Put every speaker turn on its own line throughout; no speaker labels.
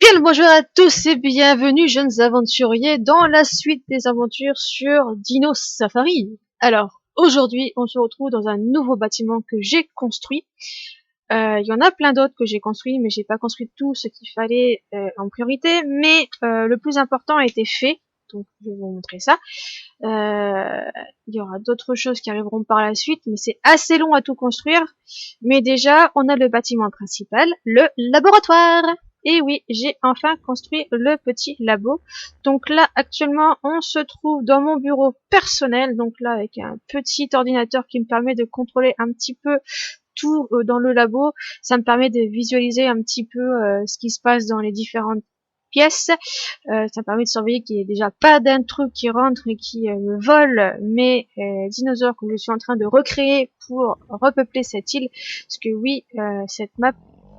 Bien le bonjour à tous et bienvenue jeunes aventuriers dans la suite des aventures sur Dino Safari. Alors, aujourd'hui, on se retrouve dans un nouveau bâtiment que j'ai construit. Il y en a plein d'autres que j'ai construits, mais j'ai pas construit tout ce qu'il fallait en priorité, mais le plus important a été fait. Donc, je vais vous montrer ça. Il y aura d'autres choses qui arriveront par la suite, mais c'est assez long à tout construire. Mais déjà, on a le bâtiment principal, le laboratoire. Et oui, j'ai enfin construit le petit labo. Donc là, actuellement, on se trouve dans mon bureau personnel. Donc là, avec un petit ordinateur qui me permet de contrôler un petit peu tout dans le labo. Ça me permet de visualiser un petit peu ce qui se passe dans les différentes pièces. Ça me permet de surveiller qu'il n'y ait déjà pas d'intrus qui rentrent et qui me volent mes dinosaures que je suis en train de recréer pour repeupler cette île. Parce que oui, cette map,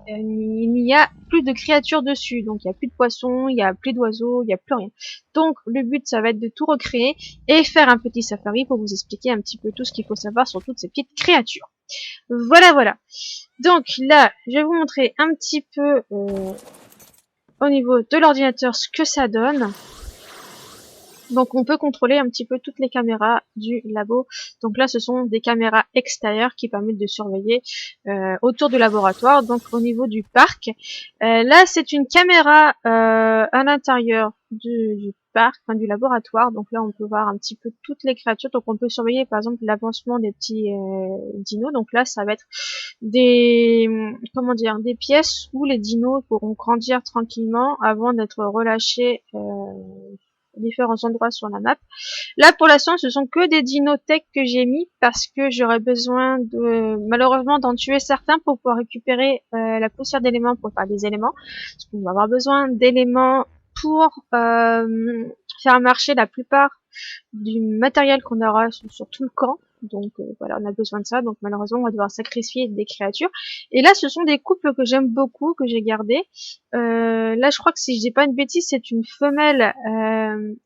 il n'y a plus de créatures dessus. Donc il n'y a plus de poissons, il n'y a plus d'oiseaux, il n'y a plus rien. Donc le but, ça va être de tout recréer et faire un petit safari pour vous expliquer un petit peu tout ce qu'il faut savoir sur toutes ces petites créatures. Voilà, voilà. Donc là, je vais vous montrer un petit peu au niveau de l'ordinateur ce que ça donne. Donc on peut contrôler un petit peu toutes les caméras du labo. Donc là ce sont des caméras extérieures qui permettent de surveiller autour du laboratoire. Donc au niveau du parc, là c'est une caméra à l'intérieur du parc, enfin du laboratoire. Donc là on peut voir un petit peu toutes les créatures. Donc on peut surveiller par exemple l'avancement des petits dinos. Donc là ça va être des des pièces où les dinos pourront grandir tranquillement avant d'être relâchés différents endroits sur la map. Là, pour l'instant, ce sont que des dinotech que j'ai mis parce que j'aurais besoin de, malheureusement, d'en tuer certains pour pouvoir récupérer la poussière d'éléments pour faire des éléments. Parce qu'on va avoir besoin d'éléments pour faire marcher la plupart du matériel qu'on aura sur tout le camp. Donc voilà, on a besoin de ça. Donc malheureusement, on va devoir sacrifier des créatures. Et là, ce sont des couples que j'aime beaucoup, que j'ai gardés. Là, je crois que si je dis pas une bêtise, c'est une femelle.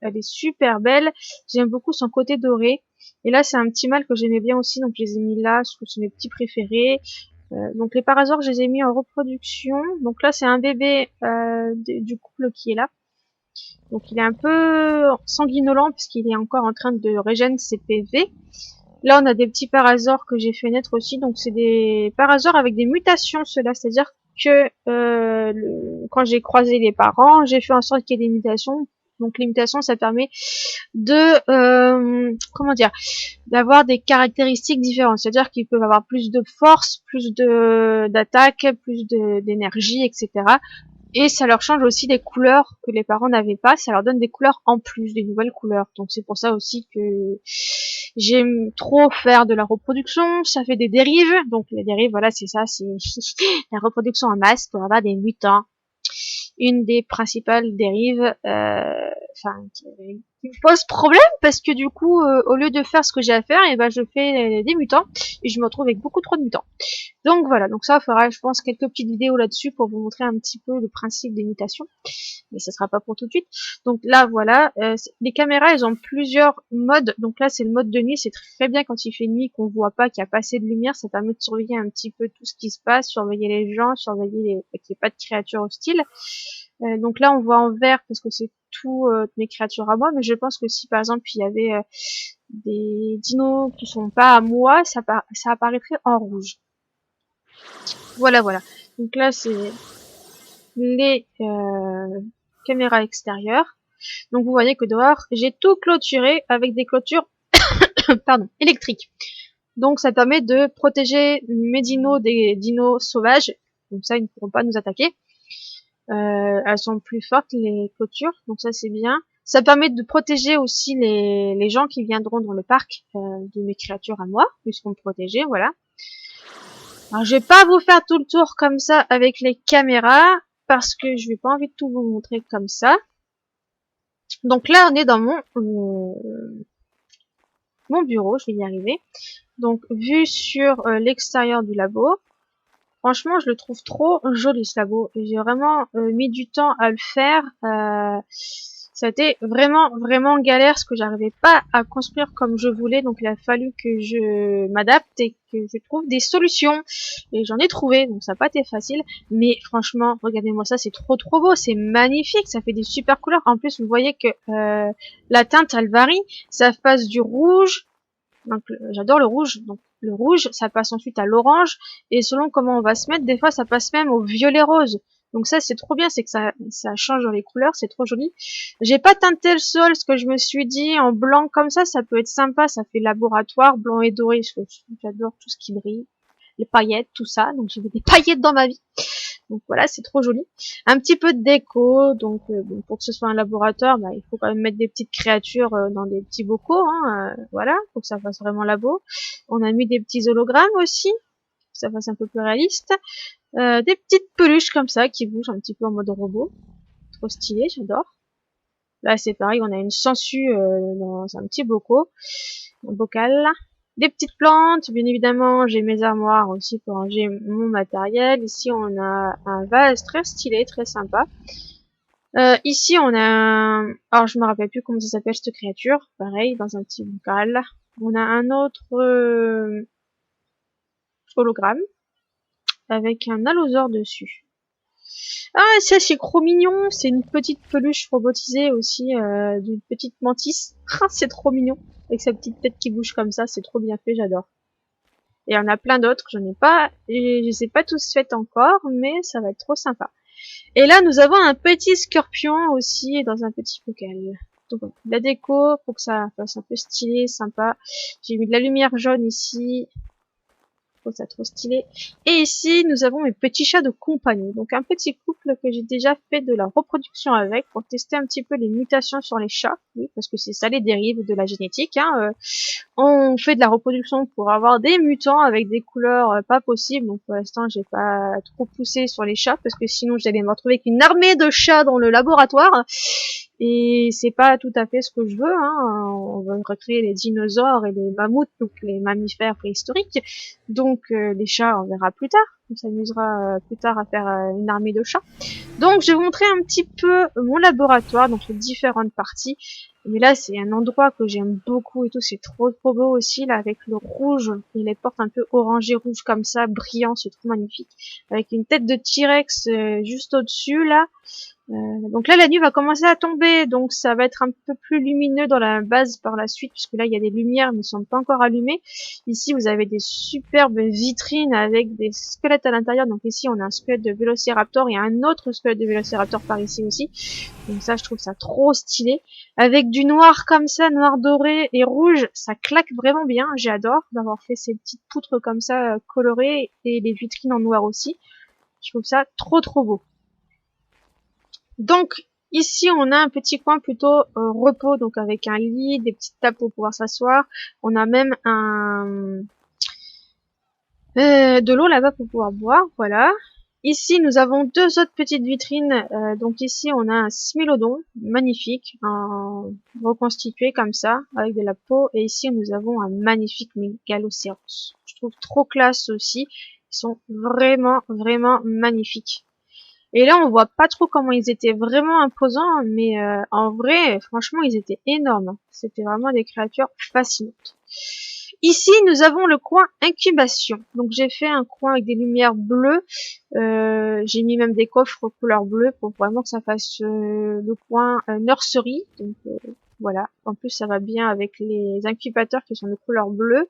Elle est super belle. J'aime beaucoup son côté doré. Et là, c'est un petit mâle que j'aimais bien aussi, donc je les ai mis là, parce que c'est mes petits préférés. Donc les parasaures, je les ai mis en reproduction. Donc là, c'est un bébé du couple qui est là. Donc il est un peu sanguinolent parce qu'il est encore en train de régénérer ses PV. Là, on a des petits parasaures que j'ai fait naître aussi. Donc c'est des parasaures avec des mutations, ceux-là. C'est-à-dire que quand j'ai croisé les parents, j'ai fait en sorte qu'il y ait des mutations. Donc les mutations, ça permet de d'avoir des caractéristiques différentes. C'est-à-dire qu'ils peuvent avoir plus de force, plus de d'attaque, plus d'énergie, etc. Et ça leur change aussi des couleurs que les parents n'avaient pas. Ça leur donne des couleurs en plus, des nouvelles couleurs. Donc c'est pour ça aussi que j'aime trop faire de la reproduction. Ça fait des dérives. Donc les dérives, voilà, c'est ça, c'est la reproduction en masse pour avoir des mutants. Une des principales dérives, qui me pose problème parce que du coup, au lieu de faire ce que j'ai à faire, et ben je fais des mutants et je me retrouve avec beaucoup trop de mutants. Donc voilà, donc ça fera, je pense, quelques petites vidéos là-dessus pour vous montrer un petit peu le principe des mutations, mais ça sera pas pour tout de suite. Donc là, voilà, les caméras, elles ont plusieurs modes. Donc là, c'est le mode de nuit, c'est très bien quand il fait nuit, qu'on voit pas, qu'il y a pas assez de lumière, ça permet de surveiller un petit peu tout ce qui se passe, surveiller les gens, surveiller qu'il n'y ait pas de créatures hostiles. Donc là, on voit en vert parce que c'est tout mes créatures à moi, mais je pense que si par exemple il y avait des dinos qui sont pas à moi, ça apparaîtrait en rouge. Voilà, voilà. Donc là, c'est les caméras extérieures. Donc vous voyez que dehors, j'ai tout clôturé avec des clôtures pardon, électriques. Donc ça permet de protéger mes dinos des dinos sauvages. Comme ça, ils ne pourront pas nous attaquer. Elles sont plus fortes, les clôtures. Donc ça, c'est bien. Ça permet de protéger aussi les gens qui viendront dans le parc de mes créatures à moi, puisqu'on me protéger, voilà. Alors, je vais pas vous faire tout le tour comme ça avec les caméras, parce que je n'ai pas envie de tout vous montrer comme ça. Donc là, on est dans mon bureau, je vais y arriver. Donc, vue sur l'extérieur du labo. Franchement, je le trouve trop joli ce labo. J'ai vraiment mis du temps à le faire. Ça a été vraiment galère parce que j'arrivais pas à construire comme je voulais, donc il a fallu que je m'adapte et que je trouve des solutions. Et j'en ai trouvé, donc ça n'a pas été facile. Mais franchement, regardez-moi ça, c'est trop beau, c'est magnifique, ça fait des super couleurs. En plus, vous voyez que la teinte, elle varie, ça passe du rouge, donc j'adore le rouge, donc le rouge, ça passe ensuite à l'orange, et selon comment on va se mettre, des fois ça passe même au violet rose. Donc ça c'est trop bien, c'est que ça change dans les couleurs, c'est trop joli. J'ai pas teinté le sol, parce que je me suis dit en blanc comme ça peut être sympa, ça fait laboratoire, blanc et doré, parce que j'adore tout ce qui brille, les paillettes, tout ça, donc j'ai des paillettes dans ma vie. Donc voilà, c'est trop joli. Un petit peu de déco, donc bon, pour que ce soit un laboratoire, bah, il faut quand même mettre des petites créatures dans des petits bocaux, hein, voilà, pour que ça fasse vraiment labo. On a mis des petits hologrammes aussi, pour que ça fasse un peu plus réaliste. Des petites peluches comme ça qui bougent un petit peu en mode robot. Trop stylé, j'adore. Là c'est pareil, on a une sangsue dans un petit un bocal. Des petites plantes, bien évidemment, j'ai mes armoires aussi pour ranger mon matériel. Ici, on a un vase très stylé, très sympa. Ici, on a alors je me rappelle plus comment ça s'appelle cette créature. Pareil, dans un petit bocal. On a un autre hologramme avec un allosaure dessus. Ah, ça c'est trop mignon. C'est une petite peluche robotisée aussi d'une petite mantis. Ah, c'est trop mignon. Avec sa petite tête qui bouge comme ça, c'est trop bien fait, j'adore. Et il y en a plein d'autres, je les ai pas tous faites encore, mais ça va être trop sympa. Et là, nous avons un petit scorpion aussi dans un petit bocal. Donc voilà, la déco pour que ça fasse un peu stylé, sympa. J'ai mis de la lumière jaune ici. Oh, ça trop stylé. Et ici, nous avons mes petits chats de compagnie. Donc un petit couple que j'ai déjà fait de la reproduction avec pour tester un petit peu les mutations sur les chats. Oui, parce que c'est ça les dérives de la génétique. Hein. On fait de la reproduction pour avoir des mutants avec des couleurs pas possibles. Donc pour l'instant, j'ai pas trop poussé sur les chats parce que sinon j'allais me retrouver avec une armée de chats dans le laboratoire. Et c'est pas tout à fait ce que je veux. Hein. On veut recréer les dinosaures et les mammouths, donc les mammifères préhistoriques. Donc les chats, on verra plus tard. On s'amusera plus tard à faire une armée de chats. Donc je vais vous montrer un petit peu mon laboratoire, donc les différentes parties. Mais là, c'est un endroit que j'aime beaucoup et tout. C'est trop beau aussi, là, avec le rouge et les portes un peu orangé rouge comme ça, brillant. C'est trop magnifique. Avec une tête de T-Rex juste au-dessus, là. Donc là, la nuit va commencer à tomber, donc ça va être un peu plus lumineux dans la base par la suite, puisque là, il y a des lumières, mais ne sont pas encore allumées. Ici, vous avez des superbes vitrines avec des squelettes à l'intérieur. Donc ici, on a un squelette de Vélociraptor et un autre squelette de Vélociraptor par ici aussi. Donc ça, je trouve ça trop stylé. Avec du noir comme ça, noir doré et rouge, ça claque vraiment bien. J'adore d'avoir fait ces petites poutres comme ça colorées et les vitrines en noir aussi. Je trouve ça trop beau. Donc ici on a un petit coin plutôt repos, donc avec un lit, des petites tables pour pouvoir s'asseoir. On a même de l'eau là-bas pour pouvoir boire, voilà. Ici nous avons deux autres petites vitrines, donc ici on a un smilodon magnifique, reconstitué comme ça, avec de la peau, et ici nous avons un magnifique mégalocéros. Je trouve trop classe aussi, ils sont vraiment magnifiques. Et là, on voit pas trop comment ils étaient vraiment imposants, mais en vrai, franchement, ils étaient énormes. C'était vraiment des créatures fascinantes. Ici, nous avons le coin incubation. Donc, j'ai fait un coin avec des lumières bleues. J'ai mis même des coffres couleur bleue pour vraiment que ça fasse le coin nursery. Donc, voilà. En plus, ça va bien avec les incubateurs qui sont de couleur bleue.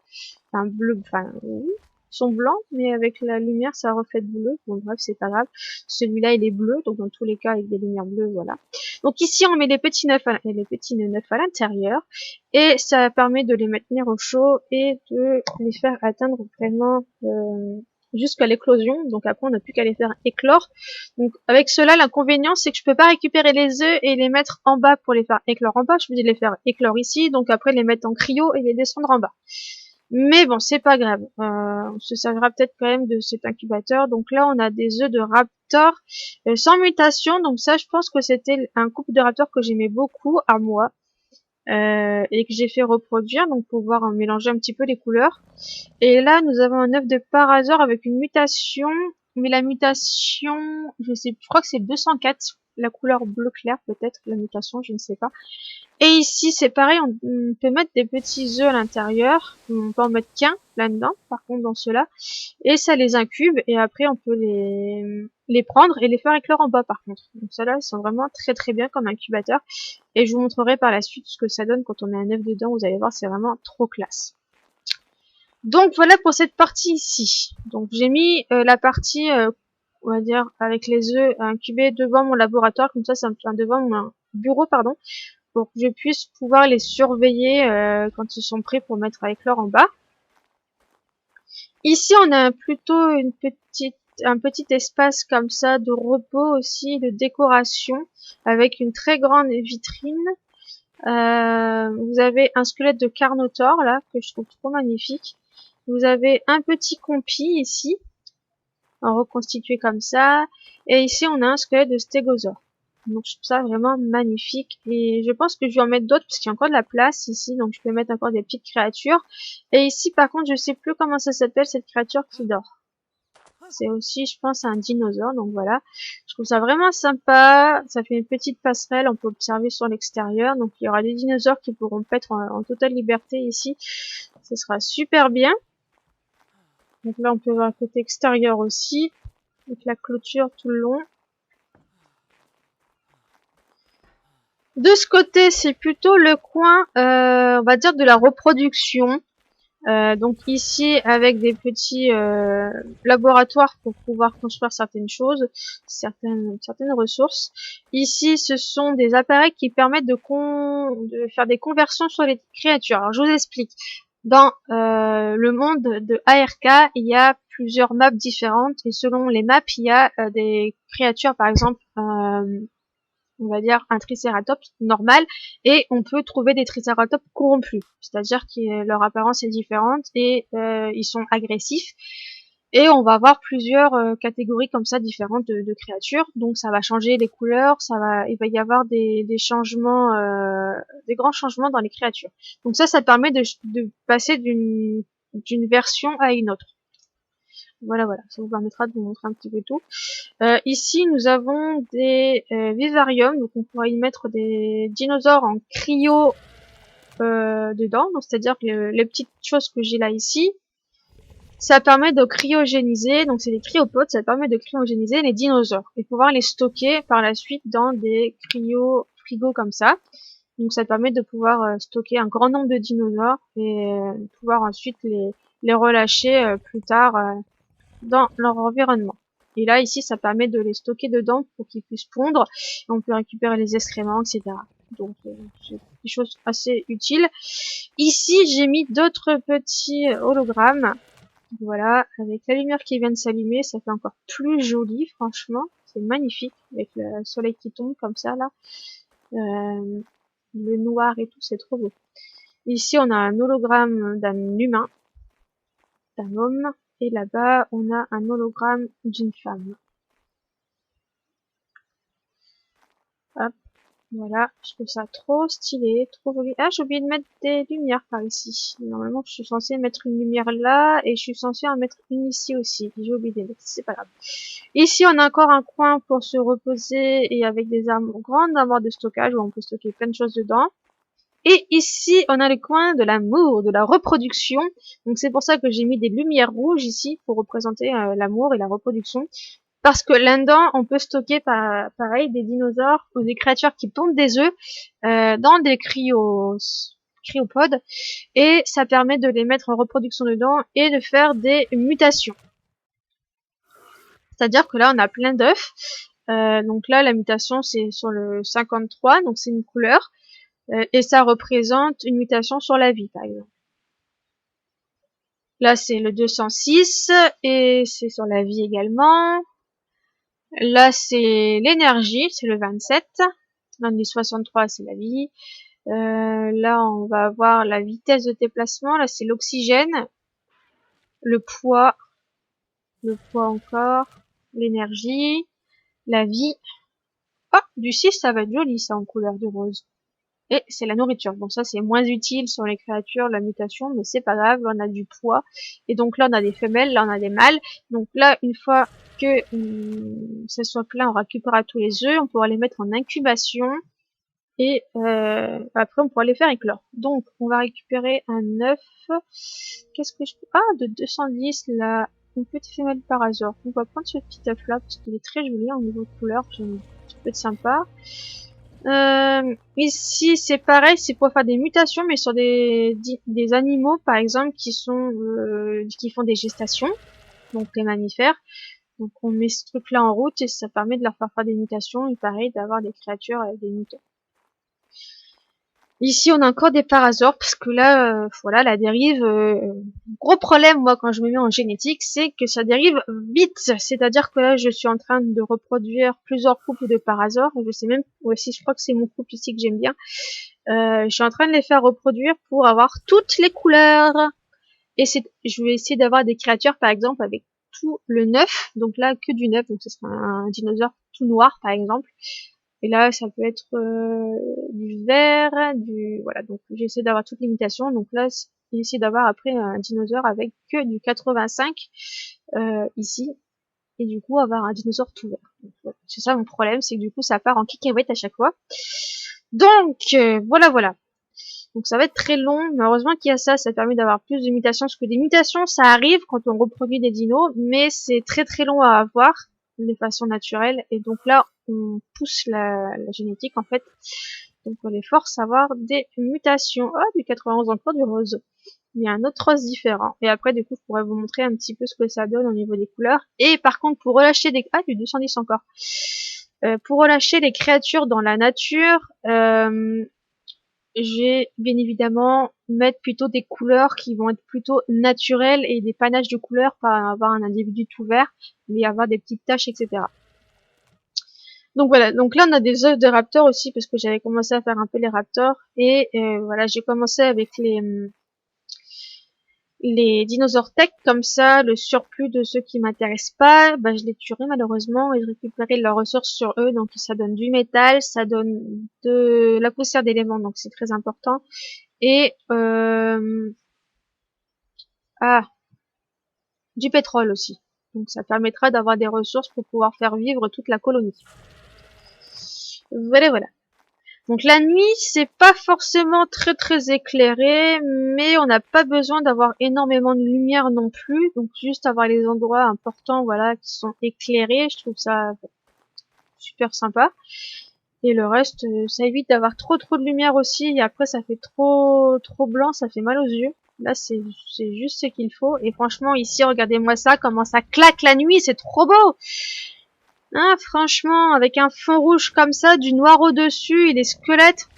Enfin, bleu, enfin, oui, sont blancs, mais avec la lumière, ça reflète bleu. Bon, bref, c'est pas grave. Celui-là, il est bleu, donc dans tous les cas, avec des lumières bleues, voilà. Donc ici, on met les petits neufs à l'intérieur, et ça permet de les maintenir au chaud et de les faire atteindre vraiment jusqu'à l'éclosion. Donc après, on n'a plus qu'à les faire éclore. Donc avec cela, l'inconvénient, c'est que je peux pas récupérer les œufs et les mettre en bas pour les faire éclore en bas. Je peux les faire éclore ici, donc après les mettre en cryo et les descendre en bas. Mais bon, c'est pas grave. On se servira peut-être quand même de cet incubateur. Donc là, on a des œufs de raptor sans mutation. Donc ça, je pense que c'était un couple de raptors que j'aimais beaucoup à moi et que j'ai fait reproduire, donc pour pouvoir en mélanger un petit peu les couleurs. Et là, nous avons un œuf de parasaure avec une mutation Mais la mutation, je crois que c'est 204, la couleur bleu clair peut-être, la mutation, je ne sais pas. Et ici, c'est pareil, on peut mettre des petits œufs à l'intérieur. On peut en mettre qu'un là-dedans, par contre, dans ceux-là. Et ça les incube, et après, on peut les prendre et les faire éclore en bas, par contre. Donc, ceux-là, ils sont vraiment très très bien comme incubateur. Et je vous montrerai par la suite ce que ça donne quand on met un œuf dedans. Vous allez voir, c'est vraiment trop classe. Donc, voilà pour cette partie ici. Donc, j'ai mis la partie, on va dire, avec les œufs incubés devant mon laboratoire. Comme ça me fait devant mon bureau, pardon, pour que je puisse pouvoir les surveiller quand ils sont prêts pour mettre à éclore en bas. Ici, on a plutôt un petit espace comme ça de repos aussi, de décoration, avec une très grande vitrine. Vous avez un squelette de Carnotaur là, que je trouve trop magnifique. Vous avez un petit compi ici, reconstitué comme ça. Et ici, on a un squelette de Stégosaure. Donc je trouve ça vraiment magnifique et je pense que je vais en mettre d'autres parce qu'il y a encore de la place ici, donc je peux mettre encore des petites créatures. Et ici par contre je sais plus comment ça s'appelle cette créature qui dort. C'est aussi je pense un dinosaure, donc voilà. Je trouve ça vraiment sympa, ça fait une petite passerelle, on peut observer sur l'extérieur, donc il y aura des dinosaures qui pourront paître en totale liberté ici. Ce sera super bien. Donc là on peut voir le côté extérieur aussi, avec la clôture tout le long. De ce côté, c'est plutôt le coin, on va dire, de la reproduction. Donc ici, avec des petits laboratoires pour pouvoir construire certaines choses, certaines ressources. Ici, ce sont des appareils qui permettent de faire des conversions sur les créatures. Alors, je vous explique. Dans le monde de ARK, il y a plusieurs maps différentes et selon les maps, il y a des créatures, par exemple, on va dire un tricératops normal, et on peut trouver des tricératops corrompus, c'est-à-dire que leur apparence est différente et ils sont agressifs. Et on va avoir plusieurs catégories comme ça différentes de créatures, donc ça va changer les couleurs, il va y avoir des changements, des grands changements dans les créatures. Donc ça permet de passer d'une version à une autre. Voilà, ça vous permettra de vous montrer un petit peu tout. Ici, nous avons des vivariums, donc on pourra y mettre des dinosaures en cryo dedans, donc c'est-à-dire que les petites choses que j'ai là ici, ça permet de cryogéniser, donc c'est des cryopodes, ça permet de cryogéniser les dinosaures et pouvoir les stocker par la suite dans des frigos comme ça. Donc ça permet de pouvoir stocker un grand nombre de dinosaures et pouvoir ensuite les relâcher plus tard dans leur environnement. Et là, ici, ça permet de les stocker dedans pour qu'ils puissent pondre. Et on peut récupérer les excréments, etc. Donc, c'est des choses assez utiles. Ici, j'ai mis d'autres petits hologrammes. Voilà, avec la lumière qui vient de s'allumer, ça fait encore plus joli, franchement. C'est magnifique, avec le soleil qui tombe comme ça, là. Le noir et tout, c'est trop beau. Ici, on a un hologramme d'un humain, d'un homme. Et là-bas, on a un hologramme d'une femme. Hop, voilà, je trouve ça trop stylé, trop joli. Ah, j'ai oublié de mettre des lumières par ici. Normalement, je suis censée mettre une lumière là, et je suis censée en mettre une ici aussi. J'ai oublié de mettre, c'est pas grave. Ici, on a encore un coin pour se reposer, et avec des grandes armoires de stockage, où on peut stocker plein de choses dedans. Et ici, on a le coin de l'amour, de la reproduction. Donc c'est pour ça que j'ai mis des lumières rouges ici pour représenter l'amour et la reproduction. Parce que là-dedans, on peut stocker pareil des dinosaures ou des créatures qui pondent des œufs dans des cryopodes. Et ça permet de les mettre en reproduction dedans et de faire des mutations. C'est-à-dire que là, on a plein d'œufs. Donc là, la mutation, c'est sur le 53, donc c'est une couleur. Et ça représente une mutation sur la vie, par exemple. Là, c'est le 206, et c'est sur la vie également. Là, c'est l'énergie, c'est le 27. Dans les 63, c'est la vie. Là, on va avoir la vitesse de déplacement. Là, c'est l'oxygène. Le poids encore. L'énergie. La vie. Oh, du 6, ça va être joli, ça, en couleur de rose. et c'est la nourriture. Bon, ça c'est moins utile sur les créatures, la mutation, mais c'est pas grave, là on a du poids, et donc là on a des femelles, là on a des mâles. Donc là, une fois que ça soit plein, on récupérera tous les œufs, on pourra les mettre en incubation, et après on pourra les faire éclore. Donc on va récupérer un œuf. Qu'est-ce que je peux... Ah, de 210, là, une petite femelle par hasard. On va prendre ce petit œuf là, parce qu'il est très joli au niveau de couleur, ça peut être sympa. Ici c'est pareil, c'est pour faire des mutations, mais sur des animaux par exemple qui sont qui font des gestations, donc les mammifères. Donc on met ce truc là en route et ça permet de leur faire des mutations et pareil d'avoir des créatures avec des mutants. Ici, on a encore des parasaures, parce que là, voilà, la dérive, gros problème, moi, quand je me mets en génétique, c'est que ça dérive vite. C'est-à-dire que là, je suis en train de reproduire plusieurs couples de parasaures. Je sais même, aussi, je crois que c'est mon couple ici que j'aime bien. Je suis en train de les faire reproduire pour avoir toutes les couleurs. Et je vais essayer d'avoir des créatures, par exemple, avec tout le neuf. Donc là, que du neuf. Donc ce sera un dinosaure tout noir, par exemple. Et là, ça peut être du vert, voilà. Donc j'essaie d'avoir toutes les imitations. Donc là, j'essaie d'avoir après un dinosaure avec que du 85 ici, et du coup avoir un dinosaure tout vert. Voilà. C'est ça mon problème, c'est que du coup ça part en cacahuète à chaque fois. Donc voilà. Donc ça va être très long, mais heureusement qu'il y a ça, ça permet d'avoir plus de mutations, parce que des mutations ça arrive quand on reproduit des dinos, mais c'est très très long à avoir de façon naturelle, et donc là on pousse la génétique en fait, donc on les force à avoir des mutations. Ah, du 91 encore du rose, il y a un autre rose différent, et après du coup je pourrais vous montrer un petit peu ce que ça donne au niveau des couleurs. Et par contre pour relâcher des... Ah, du 210 encore. Pour relâcher les créatures dans la nature, j'ai bien évidemment mettre plutôt des couleurs qui vont être plutôt naturelles et des panaches de couleurs, pas avoir un individu tout vert, mais avoir des petites taches, etc. Donc voilà, donc là on a des œufs de raptors aussi, parce que j'avais commencé à faire un peu les raptors, et voilà, j'ai commencé avec les dinosaures tech, comme ça le surplus de ceux qui m'intéressent pas, bah, je les tuerai malheureusement, et je récupérerai leurs ressources sur eux. Donc ça donne du métal, ça donne de la poussière d'éléments, donc c'est très important. Et du pétrole aussi. Donc ça permettra d'avoir des ressources pour pouvoir faire vivre toute la colonie. Voilà. Donc la nuit, c'est pas forcément très très éclairé, mais on n'a pas besoin d'avoir énormément de lumière non plus. Donc juste avoir les endroits importants, voilà, qui sont éclairés, je trouve ça super sympa. Et le reste, ça évite d'avoir trop de lumière aussi. Et après, ça fait trop blanc, ça fait mal aux yeux. Là, c'est juste ce qu'il faut. Et franchement, ici, regardez-moi ça, comment ça claque la nuit, c'est trop beau. Hein, franchement, avec un fond rouge comme ça, du noir au-dessus et des squelettes,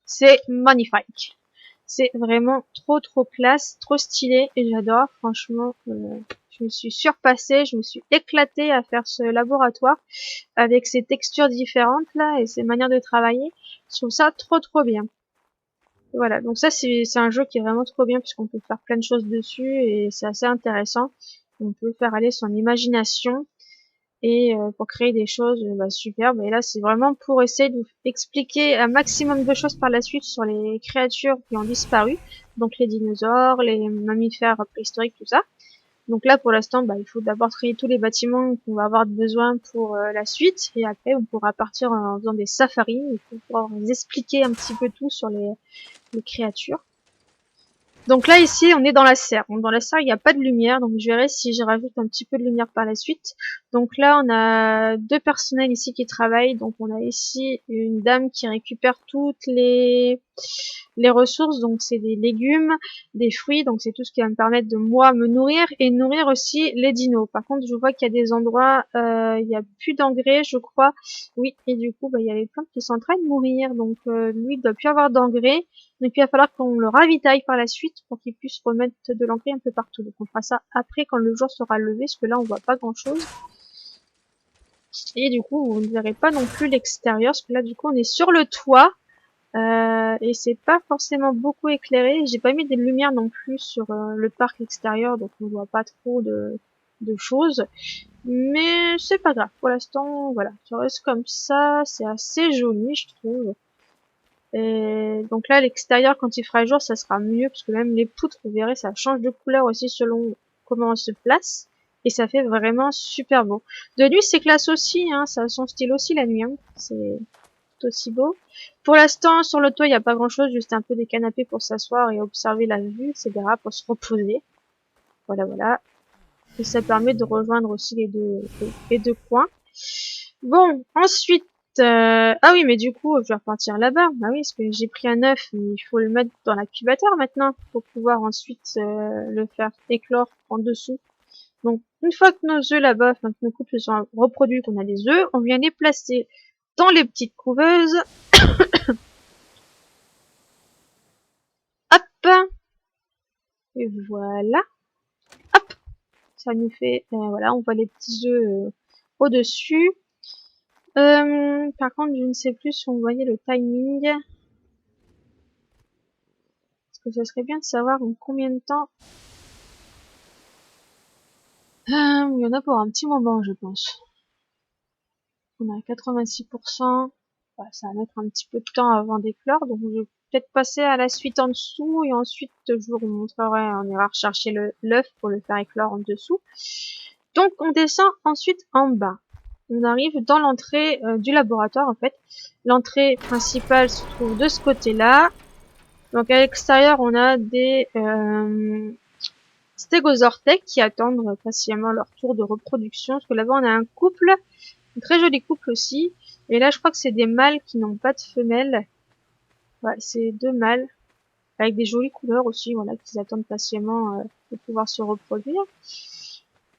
c'est magnifique. C'est vraiment trop classe, trop stylé, et j'adore. Franchement, je me suis surpassée, je me suis éclatée à faire ce laboratoire avec ces textures différentes là et ces manières de travailler. Je trouve ça trop bien. Voilà, donc ça c'est un jeu qui est vraiment trop bien puisqu'on peut faire plein de choses dessus et c'est assez intéressant. On peut faire aller son imagination et pour créer des choses superbes. Et là c'est vraiment pour essayer de vous expliquer un maximum de choses par la suite sur les créatures qui ont disparu, donc les dinosaures, les mammifères préhistoriques, tout ça. Donc là, pour l'instant, il faut d'abord trier tous les bâtiments qu'on va avoir besoin pour la suite, et après, on pourra partir en faisant des safaris, et pour pouvoir vous expliquer un petit peu tout sur les créatures. Donc là, ici, on est dans la serre. Donc, dans la serre, il n'y a pas de lumière, donc je verrai si je rajoute un petit peu de lumière par la suite. Donc là, on a deux personnels ici qui travaillent. Donc on a ici une dame qui récupère toutes les ressources, donc c'est des légumes, des fruits, donc c'est tout ce qui va me permettre de moi me nourrir et nourrir aussi les dinos. Par contre, je vois qu'il y a des endroits, il n'y a plus d'engrais, je crois. Oui, et du coup, il y a les plantes qui sont en train de mourir, donc lui, il doit plus avoir d'engrais. Donc il va falloir qu'on le ravitaille par la suite pour qu'il puisse remettre de l'engrais un peu partout. Donc on fera ça après quand le jour sera levé, parce que là on voit pas grand chose. Et du coup vous ne verrez pas non plus l'extérieur, parce que là du coup on est sur le toit. Et c'est pas forcément beaucoup éclairé. J'ai pas mis des lumières non plus sur le parc extérieur, donc on voit pas trop de choses. Mais c'est pas grave. Pour l'instant, voilà, ça reste comme ça. C'est assez joli, je trouve. Et donc là, à l'extérieur, quand il fera jour, ça sera mieux, parce que même les poutres, vous verrez, ça change de couleur aussi selon comment on se place. Et ça fait vraiment super beau. De nuit, c'est classe aussi, hein, ça a son style aussi la nuit, hein. C'est aussi beau. Pour l'instant, sur le toit, il n'y a pas grand chose, juste un peu des canapés pour s'asseoir et observer la vue, etc., pour se reposer. Voilà, voilà. Et ça permet de rejoindre aussi les deux coins. Bon, ensuite, ah oui, mais du coup, je vais repartir là-bas. Ah oui, parce que j'ai pris un œuf, mais il faut le mettre dans l'incubateur maintenant pour pouvoir ensuite le faire éclore en dessous. Donc, une fois que nos œufs là-bas, enfin que nos couples se sont reproduits, qu'on a des œufs, on vient les placer dans les petites couveuses. Hop, et voilà. Hop, ça nous fait, voilà, on voit les petits œufs au-dessus. Par contre, je ne sais plus si on voyait le timing. Parce que ça serait bien de savoir en combien de temps. Il y en a pour un petit moment, je pense. On a 86%. Voilà, ça va mettre un petit peu de temps avant d'éclore, donc je vais peut-être passer à la suite en dessous et ensuite je vous montrerai, on ira rechercher l'œuf pour le faire éclore en dessous. Donc on descend ensuite en bas. On arrive dans l'entrée du laboratoire en fait. L'entrée principale se trouve de ce côté-là. Donc à l'extérieur on a des stégosaures qui attendent patiemment leur tour de reproduction. Parce que là-bas on a un couple, un très joli couple aussi. Et là je crois que c'est des mâles qui n'ont pas de femelles. Ouais, c'est deux mâles avec des jolies couleurs aussi, voilà, qui attendent patiemment de pouvoir se reproduire.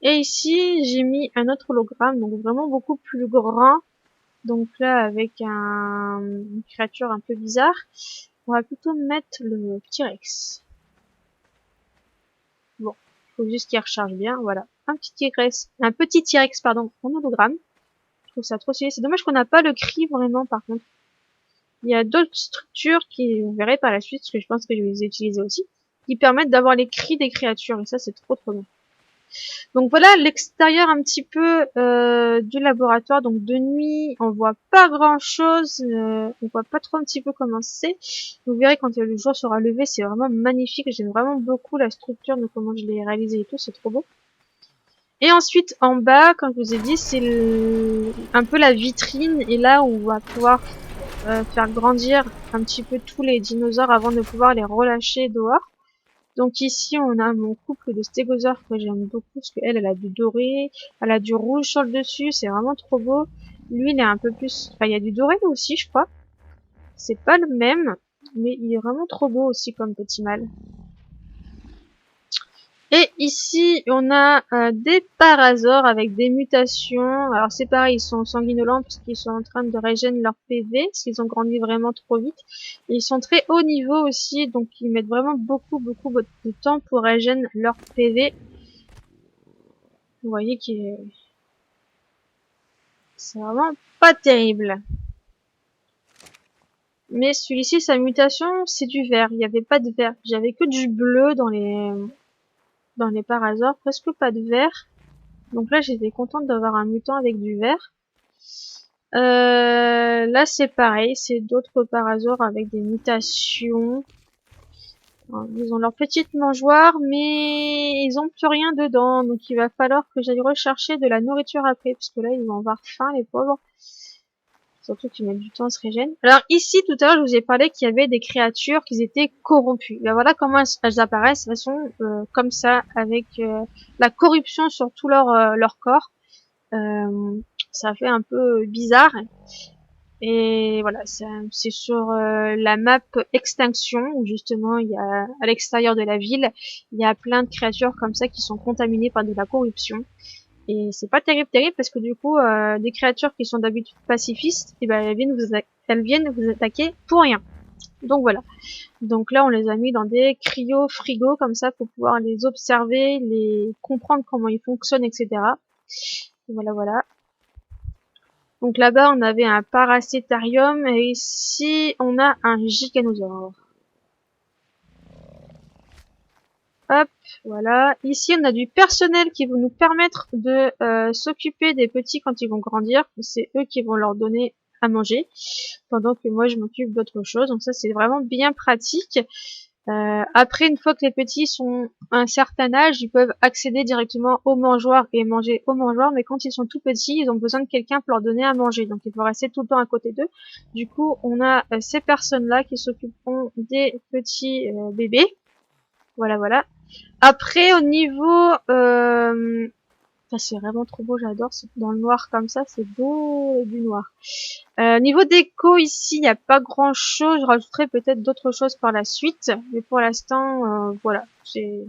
Et ici, j'ai mis un autre hologramme, donc vraiment beaucoup plus grand. Donc là, avec une créature un peu bizarre, on va plutôt mettre le T-Rex. Bon, faut juste qu'il recharge bien, voilà. Un petit T-Rex, pardon, en hologramme. Je trouve ça trop stylé. C'est dommage qu'on n'a pas le cri vraiment, par contre. Il y a d'autres structures qui, vous verrez par la suite, parce que je pense que je vais les utiliser aussi, qui permettent d'avoir les cris des créatures, et ça, c'est trop bien. Donc voilà l'extérieur un petit peu du laboratoire. Donc de nuit, on voit pas grand chose, on voit pas trop un petit peu comment c'est. Vous verrez quand le jour sera levé, c'est vraiment magnifique. J'aime vraiment beaucoup la structure de comment je l'ai réalisé et tout, c'est trop beau. Et ensuite en bas, comme je vous ai dit, c'est un peu la vitrine et là où on va pouvoir faire grandir un petit peu tous les dinosaures avant de pouvoir les relâcher dehors. Donc ici, on a mon couple de stégosaures que j'aime beaucoup parce qu'elle, elle a du doré, elle a du rouge sur le dessus, c'est vraiment trop beau. Lui, il est un peu plus... Enfin, il y a du doré aussi, je crois. C'est pas le même, mais il est vraiment trop beau aussi comme petit mâle. Et ici, on a des parasaures avec des mutations. Alors c'est pareil, ils sont sanguinolents parce qu'ils sont en train de régénérer leur PV, parce qu'ils ont grandi vraiment trop vite. Et ils sont très haut niveau aussi, donc ils mettent vraiment beaucoup de temps pour régénérer leur PV. Vous voyez que c'est vraiment pas terrible. Mais celui-ci, sa mutation, c'est du vert. Il n'y avait pas de vert. J'avais que du bleu dans les parasaures, presque pas de vert. Donc là, j'étais contente d'avoir un mutant avec du vert. Là, c'est pareil, c'est d'autres parasaures avec des mutations. Ils ont leur petite mangeoire, mais ils ont plus rien dedans. Donc il va falloir que j'aille rechercher de la nourriture après, parce que là, ils vont avoir faim, les pauvres. Surtout qu'ils mettent du temps à se régénérer. Alors ici, tout à l'heure, je vous ai parlé qu'il y avait des créatures qui étaient corrompues. Ben voilà comment elles apparaissent. Elles sont comme ça, avec la corruption sur tout leur corps. Ça fait un peu bizarre. Et voilà, c'est sur la map Extinction, où justement, il y a, à l'extérieur de la ville, il y a plein de créatures comme ça qui sont contaminées par de la corruption. Et c'est pas terrible parce que du coup, des créatures qui sont d'habitude pacifistes, et ben, elles viennent vous attaquer pour rien. Donc voilà. Donc là, on les a mis dans des cryo-frigos comme ça pour pouvoir les observer, les comprendre comment ils fonctionnent, etc. Voilà, voilà. Donc là-bas, on avait un paracétarium et ici, on a un giganosaure. Hop, voilà. Ici, on a du personnel qui va nous permettre de s'occuper des petits quand ils vont grandir. C'est eux qui vont leur donner à manger pendant que moi je m'occupe d'autre chose. Donc ça c'est vraiment bien pratique. Après, une fois que les petits sont à un certain âge, ils peuvent accéder directement au mangeoire et manger au mangeoir, mais quand ils sont tout petits, ils ont besoin de quelqu'un pour leur donner à manger. Donc il faut rester tout le temps à côté d'eux. Du coup, on a ces personnes-là qui s'occuperont des petits bébés. Voilà, voilà. Après, au niveau ça c'est vraiment trop beau, j'adore. C'est dans le noir comme ça, c'est beau du noir. Niveau déco, ici, il n'y a pas grand chose. Je rajouterai peut-être d'autres choses par la suite. Mais pour l'instant, voilà. C'est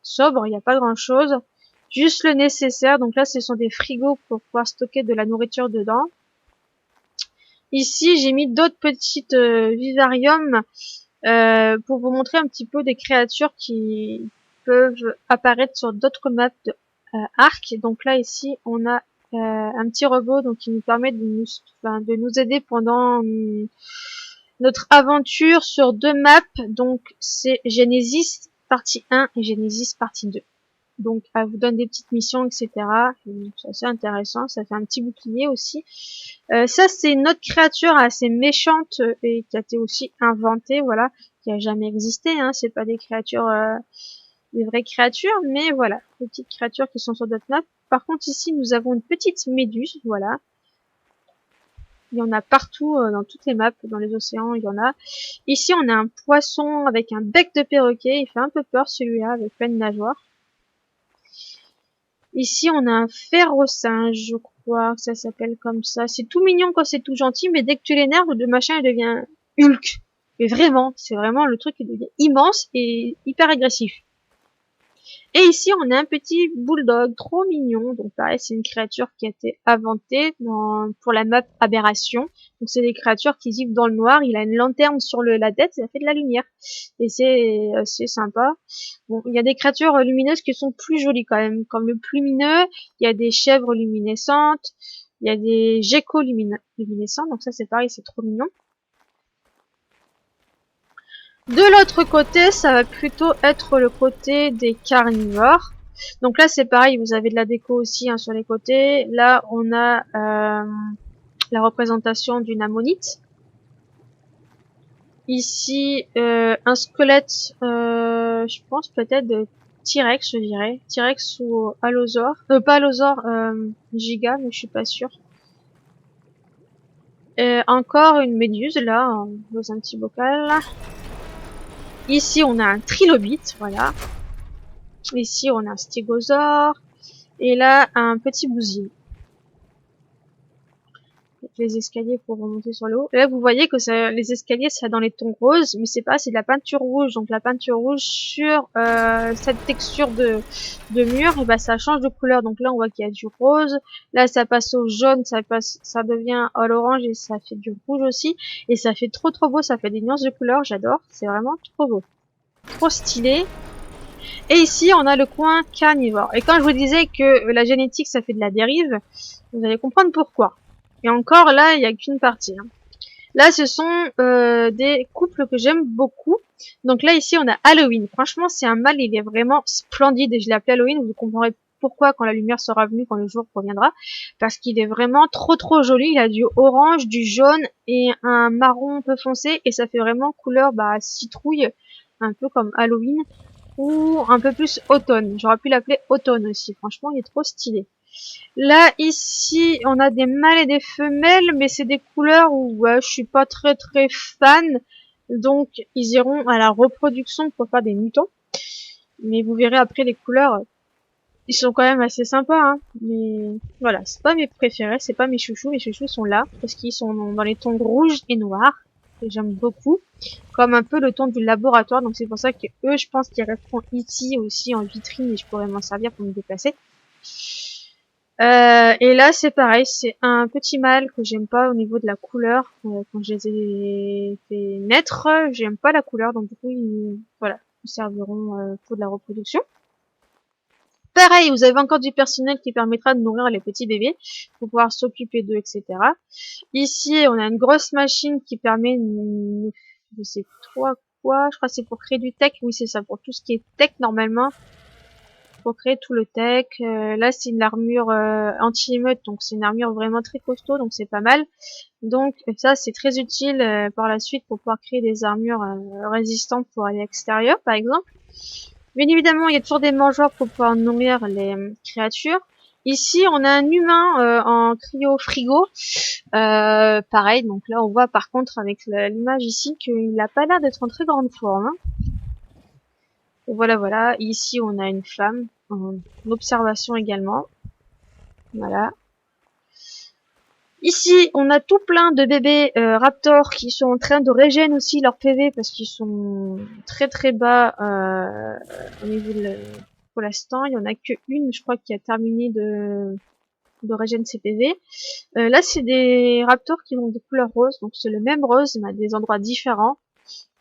sobre, il n'y a pas grand chose. Juste le nécessaire. Donc là, ce sont des frigos pour pouvoir stocker de la nourriture dedans. Ici, j'ai mis d'autres petites vivariums pour vous montrer un petit peu des créatures qui peuvent apparaître sur d'autres maps de Ark. Donc là, ici, on a un petit robot donc qui nous permet de nous aider pendant notre aventure sur 2 maps. Donc c'est Genesis partie 1 et Genesis partie 2. Donc elle vous donne des petites missions, etc. C'est assez intéressant, ça fait un petit bouclier aussi. Ça c'est une autre créature assez méchante et qui a été aussi inventée, voilà, qui a jamais existé, hein. C'est pas des créatures des vraies créatures, mais voilà, des petites créatures qui sont sur d'autres maps. Par contre, ici, nous avons une petite méduse, voilà. Il y en a partout, dans toutes les maps, dans les océans, il y en a. Ici, on a un poisson avec un bec de perroquet. Il fait un peu peur, celui-là, avec plein de nageoires. Ici, on a un ferro-singe, je crois que ça s'appelle comme ça. C'est tout mignon quand c'est tout gentil, mais dès que tu l'énerves, le machin, il devient Hulk. Mais vraiment, c'est vraiment le truc qui devient immense et hyper agressif. Et ici, on a un petit bulldog trop mignon. Donc pareil, c'est une créature qui a été inventée pour la map Aberration. Donc c'est des créatures qui vivent dans le noir. Il a une lanterne sur la tête, ça fait de la lumière. Et c'est assez sympa. Bon, il y a des créatures lumineuses qui sont plus jolies quand même. Comme le plumineux, il y a des chèvres luminescentes. Il y a des geckos luminescents. Donc ça c'est pareil, c'est trop mignon. De l'autre côté, ça va plutôt être le côté des carnivores. Donc là, c'est pareil, vous avez de la déco aussi hein, sur les côtés. Là, on a la représentation d'une ammonite. Ici, un squelette, je pense peut-être de T-Rex, je dirais. T-Rex ou Allosaure. Pas Allosaure, Giga, mais je suis pas sûre. Encore une méduse, là, dans un petit bocal. Ici, on a un trilobite, voilà. Ici, on a un stégosaure. Et là, un petit bousier. Les escaliers pour remonter sur le haut. Et là, vous voyez que les escaliers, c'est dans les tons roses, mais c'est pas, c'est de la peinture rouge. Donc la peinture rouge sur cette texture de mur, et ben ça change de couleur. Donc là, on voit qu'il y a du rose. Là, ça passe au jaune, ça devient à l'orange et ça fait du rouge aussi. Et ça fait trop beau, ça fait des nuances de couleurs. J'adore, c'est vraiment trop beau, trop stylé. Et ici, on a le coin carnivore. Et quand je vous disais que la génétique, ça fait de la dérive, vous allez comprendre pourquoi. Et encore, là, il n'y a qu'une partie. Hein. Là, ce sont des couples que j'aime beaucoup. Donc là, ici, on a Halloween. Franchement, c'est un mâle, il est vraiment splendide. Et je l'ai appelé Halloween. Vous comprendrez pourquoi quand la lumière sera venue, quand le jour reviendra. Parce qu'il est vraiment trop joli. Il a du orange, du jaune et un marron un peu foncé. Et ça fait vraiment couleur citrouille, un peu comme Halloween. Ou un peu plus automne. J'aurais pu l'appeler automne aussi. Franchement, il est trop stylé. Là, ici, on a des mâles et des femelles, mais c'est des couleurs où je suis pas très fan. Donc, ils iront à la reproduction pour faire des mutants. Mais vous verrez après les couleurs, ils sont quand même assez sympas. Hein. Mais voilà, c'est pas mes préférés, c'est pas mes chouchous. Mes chouchous sont là parce qu'ils sont dans les tons rouges et noirs. Que j'aime beaucoup. Comme un peu le ton du laboratoire. Donc c'est pour ça que eux, je pense qu'ils resteront ici aussi en vitrine et je pourrais m'en servir pour me déplacer. Et là, c'est pareil, c'est un petit mâle que j'aime pas au niveau de la couleur. Quand je les ai fait naître, j'aime pas la couleur, donc du coup, voilà, ils serviront pour de la reproduction. Pareil, vous avez encore du personnel qui permettra de nourrir les petits bébés, pour pouvoir s'occuper d'eux, etc. Ici, on a une grosse machine qui permet, je sais pas quoi, je crois que c'est pour créer du tech, oui c'est ça, pour tout ce qui est tech normalement. pour créer tout le tech. Là, c'est une armure anti-émeute, donc c'est une armure vraiment très costaud, donc c'est pas mal. Donc ça, c'est très utile par la suite pour pouvoir créer des armures résistantes pour aller à l'extérieur, par exemple. Bien évidemment, il y a toujours des mangeurs pour pouvoir nourrir les créatures. Ici, on a un humain en cryo-frigo. Pareil, donc là, on voit par contre avec l'image ici qu'il a pas l'air d'être en très grande forme. Hein. Et voilà, voilà. Ici, on a une femme en observation également. Voilà. Ici, on a tout plein de bébés raptors qui sont en train de régénérer aussi leur PV parce qu'ils sont très très bas au niveau de pour l'instant. Il y en a que une, je crois, qui a terminé de régénérer ses PV. Là, c'est des raptors qui ont des couleurs roses, donc c'est le même rose, mais à des endroits différents.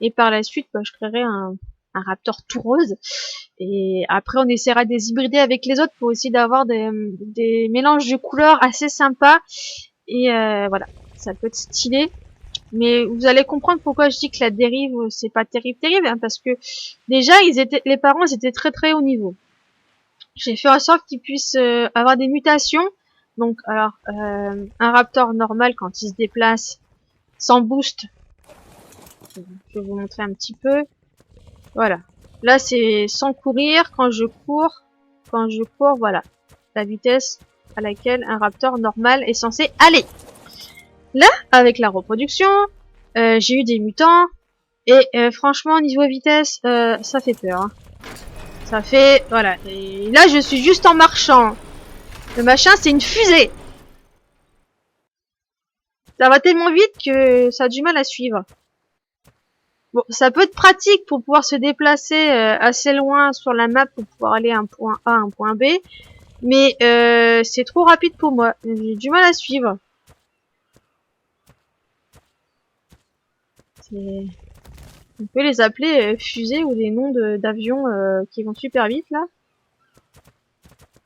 Et par la suite, bah, je créerai un raptor tout rose. Et après, on essaiera de les hybrider avec les autres pour essayer d'avoir des mélanges de couleurs assez sympas. Et voilà, ça peut être stylé. Mais vous allez comprendre pourquoi je dis que la dérive, c'est pas terrible, hein, parce que déjà, les parents, ils étaient très très haut niveau. J'ai fait en sorte qu'ils puissent avoir des mutations. Donc, alors, un raptor normal, quand il se déplace sans boost, je vais vous montrer un petit peu. Voilà. Là, c'est sans courir. Quand je cours, voilà. La vitesse à laquelle un raptor normal est censé aller. Là, avec la reproduction, j'ai eu des mutants. Et franchement, niveau vitesse, ça fait peur. Hein. Ça fait... Voilà. Et là, je suis juste en marchant. Le machin, c'est une fusée. Ça va tellement vite que ça a du mal à suivre. Bon, ça peut être pratique pour pouvoir se déplacer assez loin sur la map pour pouvoir aller à un point A, un point B. Mais c'est trop rapide pour moi. J'ai du mal à suivre. On peut les appeler fusées ou des noms d'avions qui vont super vite là.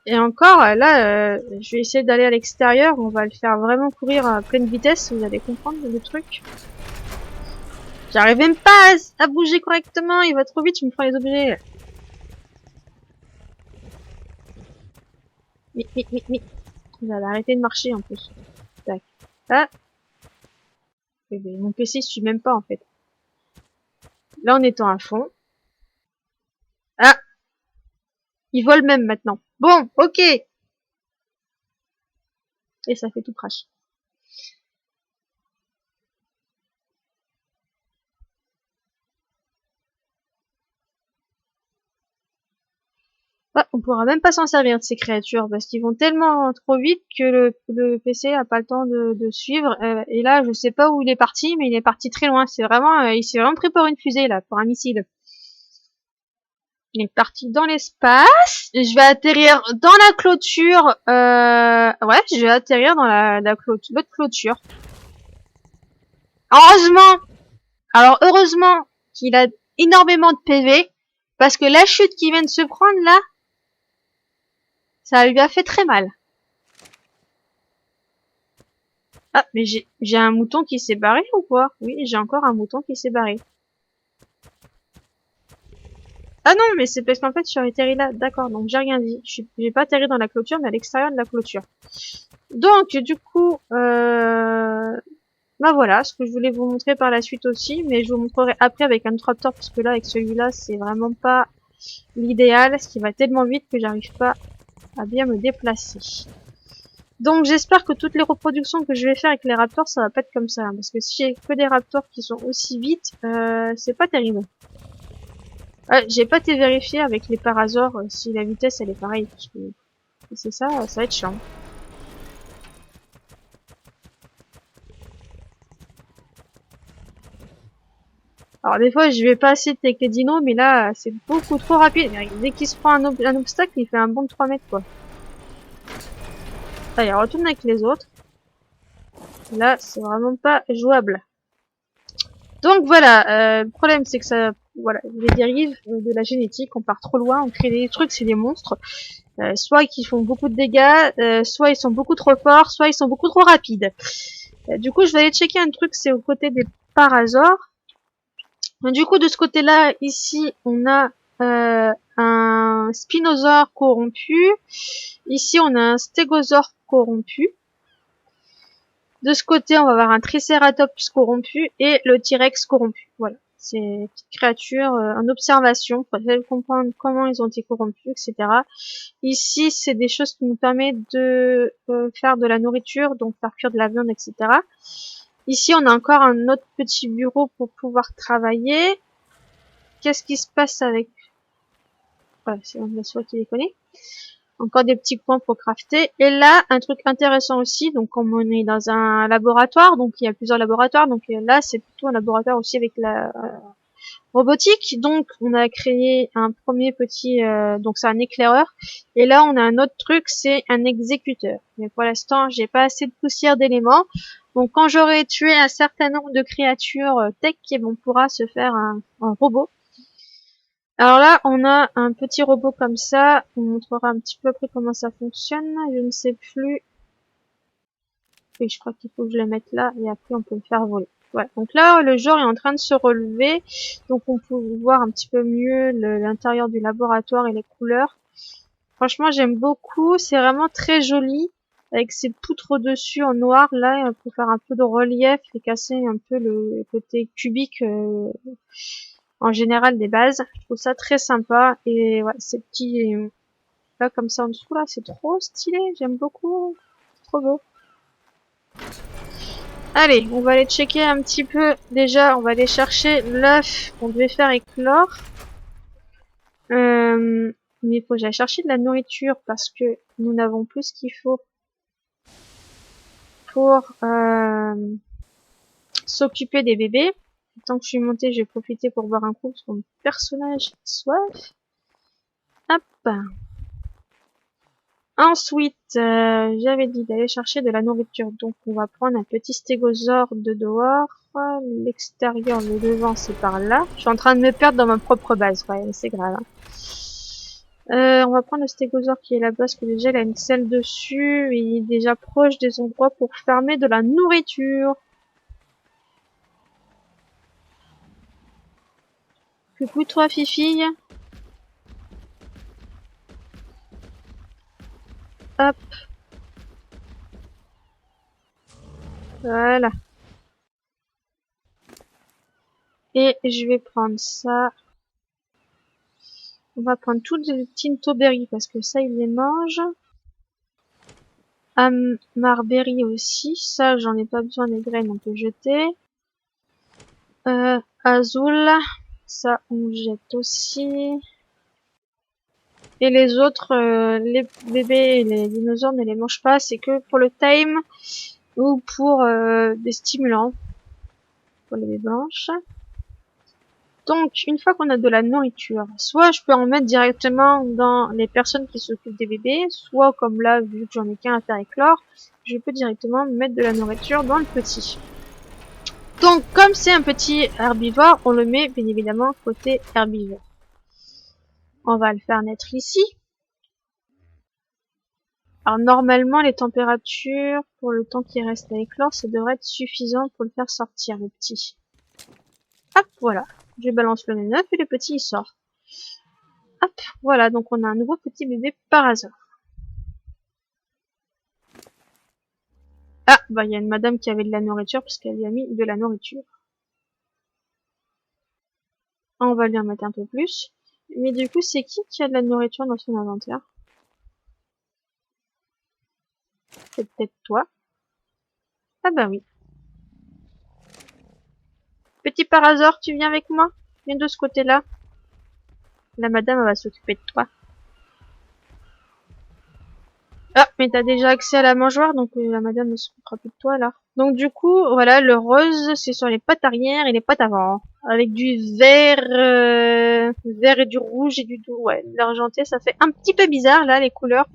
Et encore, là, je vais essayer d'aller à l'extérieur. On va le faire vraiment courir à pleine vitesse. Vous allez comprendre le truc. J'arrive même pas à bouger correctement. Il va trop vite, je me prends les objets. Mais. Il va arrêter de marcher en plus. Tac. Ah. Mon PC suit même pas en fait. Là, en étant à fond. Ah. Il vole même maintenant. Bon, ok. Et ça fait tout crash. Ah, on pourra même pas s'en servir de ces créatures parce qu'ils vont tellement trop vite que le PC a pas le temps de suivre. Et là, je sais pas où il est parti, mais il est parti très loin. C'est vraiment, il s'est vraiment pris pour une fusée là, pour un missile. Il est parti dans l'espace. Je vais atterrir dans la clôture. Ouais, je vais atterrir dans l'autre clôture. Heureusement. Alors heureusement qu'il a énormément de PV parce que la chute qu'il vient de se prendre là, ça lui a fait très mal. Ah, mais j'ai un mouton qui s'est barré ou quoi? Oui, j'ai encore un mouton qui s'est barré. Ah non, mais c'est parce qu'en fait, je suis atterri là. D'accord, donc j'ai rien dit. J'ai pas atterri dans la clôture, mais à l'extérieur de la clôture. Donc, du coup, bah voilà, ce que je voulais vous montrer par la suite aussi, mais je vous montrerai après avec un autre raptor, parce que là, avec celui-là, c'est vraiment pas l'idéal, ce qui va tellement vite que j'arrive pas à bien me déplacer. Donc j'espère que toutes les reproductions que je vais faire avec les raptors, ça va pas être comme ça, hein, parce que si j'ai que des raptors qui sont aussi vite, c'est pas terrible. J'ai pas été vérifié avec les parasaures si la vitesse elle est pareille, parce que c'est ça, ça va être chiant. Alors des fois je vais pas assez avec les dinos, mais là c'est beaucoup trop rapide. Dès qu'il se prend un obstacle, il fait un bond de 3 mètres quoi. Allez, retourne avec les autres. Là c'est vraiment pas jouable. Donc voilà, le problème c'est que ça, voilà, les dérives de la génétique, on part trop loin, on crée des trucs, c'est des monstres. Soit qui font beaucoup de dégâts, soit ils sont beaucoup trop forts, soit ils sont beaucoup trop rapides. Du coup je vais aller checker un truc, c'est aux côtés des parasaures. Du coup, de ce côté-là, ici, on a un spinosaure corrompu. Ici, on a un stégosaure corrompu. De ce côté, on va avoir un tricératops corrompu et le T-Rex corrompu. Voilà. C'est une petite créature en observation pour essayer de comprendre comment ils ont été corrompus, etc. Ici, c'est des choses qui nous permettent de faire de la nourriture, donc faire cuire de la viande, etc. Ici, on a encore un autre petit bureau pour pouvoir travailler. Qu'est-ce qui se passe avec... Voilà, c'est la soie qui les connaît. Encore des petits coins pour crafter. Et là, un truc intéressant aussi, donc comme on est dans un laboratoire, donc il y a plusieurs laboratoires, donc là c'est plutôt un laboratoire aussi avec la robotique. Donc on a créé un premier petit, donc c'est un éclaireur. Et là on a un autre truc, c'est un exécuteur. Mais pour l'instant, j'ai pas assez de poussière d'éléments. Donc quand j'aurai tué un certain nombre de créatures tech, on pourra se faire un robot. Alors là, on a un petit robot comme ça. On montrera un petit peu après comment ça fonctionne. Je ne sais plus. Oui, je crois qu'il faut que je le mette là et après on peut le faire voler. Voilà. Donc là, le jour est en train de se relever. Donc on peut voir un petit peu mieux l'intérieur du laboratoire et les couleurs. Franchement, j'aime beaucoup. C'est vraiment très joli. Avec ces poutres au-dessus en noir, là, pour faire un peu de relief et casser un peu le côté cubique en général des bases. Je trouve ça très sympa. Et ouais, ces petits là comme ça en dessous là, c'est trop stylé. J'aime beaucoup. C'est trop beau. Allez, on va aller checker un petit peu. Déjà, on va aller chercher l'œuf qu'on devait faire éclore. Mais il faut que j'aille chercher de la nourriture parce que nous n'avons plus ce qu'il faut pour s'occuper des bébés. Tant que je suis montée, je vais profiter pour boire un coup parce que mon personnage a soif. Hop. Ensuite, j'avais dit d'aller chercher de la nourriture. Donc, on va prendre un petit stégosaure de dehors. L'extérieur, le devant, c'est par là. Je suis en train de me perdre dans ma propre base. Ouais, c'est grave. Hein. On va prendre le stégosaure qui est là-bas parce que déjà, il a une selle dessus. Et il est déjà proche des endroits pour fermer de la nourriture. Coucou toi, Fifi. Hop. Voilà. Et je vais prendre ça. On va prendre toutes les tintoberries parce que ça, il les mange. Marberry aussi. Ça, j'en ai pas besoin des graines, on peut jeter. Azul. Ça, on jette aussi. Et les autres, les bébés et les dinosaures ne les mangent pas. C'est que pour le time ou pour des stimulants. Pour les bébés blanches. Donc, une fois qu'on a de la nourriture, soit je peux en mettre directement dans les personnes qui s'occupent des bébés, soit comme là, vu que j'en ai qu'un à faire éclore, je peux directement mettre de la nourriture dans le petit. Donc, comme c'est un petit herbivore, on le met bien évidemment côté herbivore. On va le faire naître ici. Alors, normalement, les températures, pour le temps qu'il reste à éclore, ça devrait être suffisant pour le faire sortir, le petit. Hop, voilà. Je balance le neuf et le petit, il sort. Hop, voilà, donc on a un nouveau petit bébé par hasard. Ah, bah il y a une madame qui avait de la nourriture parce qu'elle lui a mis de la nourriture. On va lui en mettre un peu plus. Mais du coup, c'est qui a de la nourriture dans son inventaire? C'est peut-être toi. Ah bah oui. Petit par hasard, tu viens avec moi? Viens de ce côté-là. La madame, elle va s'occuper de toi. Ah, mais t'as déjà accès à la mangeoire, donc la madame ne s'occupera plus de toi, là. Donc du coup, voilà, le rose, c'est sur les pattes arrière et les pattes avant. Avec du vert, vert et du rouge et du doux. Ouais, l'argenté, ça fait un petit peu bizarre, là, les couleurs.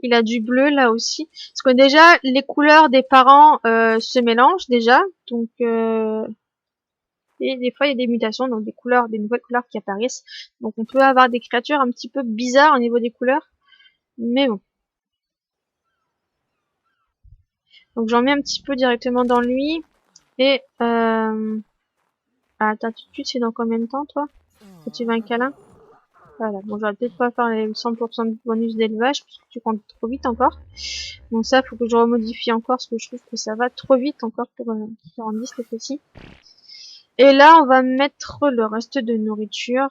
Il a du bleu, là aussi. Parce que déjà, les couleurs des parents se mélangent, déjà. Donc, et des fois, il y a des mutations, donc des couleurs, des nouvelles couleurs qui apparaissent. Donc, on peut avoir des créatures un petit peu bizarres au niveau des couleurs. Mais bon. Donc j'en mets un petit peu directement dans lui. Et attends, tu c'est dans combien de temps toi? Que tu veux un câlin? Voilà, bon, j'aurais peut-être pas faire les 100% de bonus d'élevage, parce que tu comptes trop vite encore. Donc ça, faut que je remodifie encore, parce que je trouve que ça va trop vite encore pour 40 cette fois-ci. Et là, on va mettre le reste de nourriture.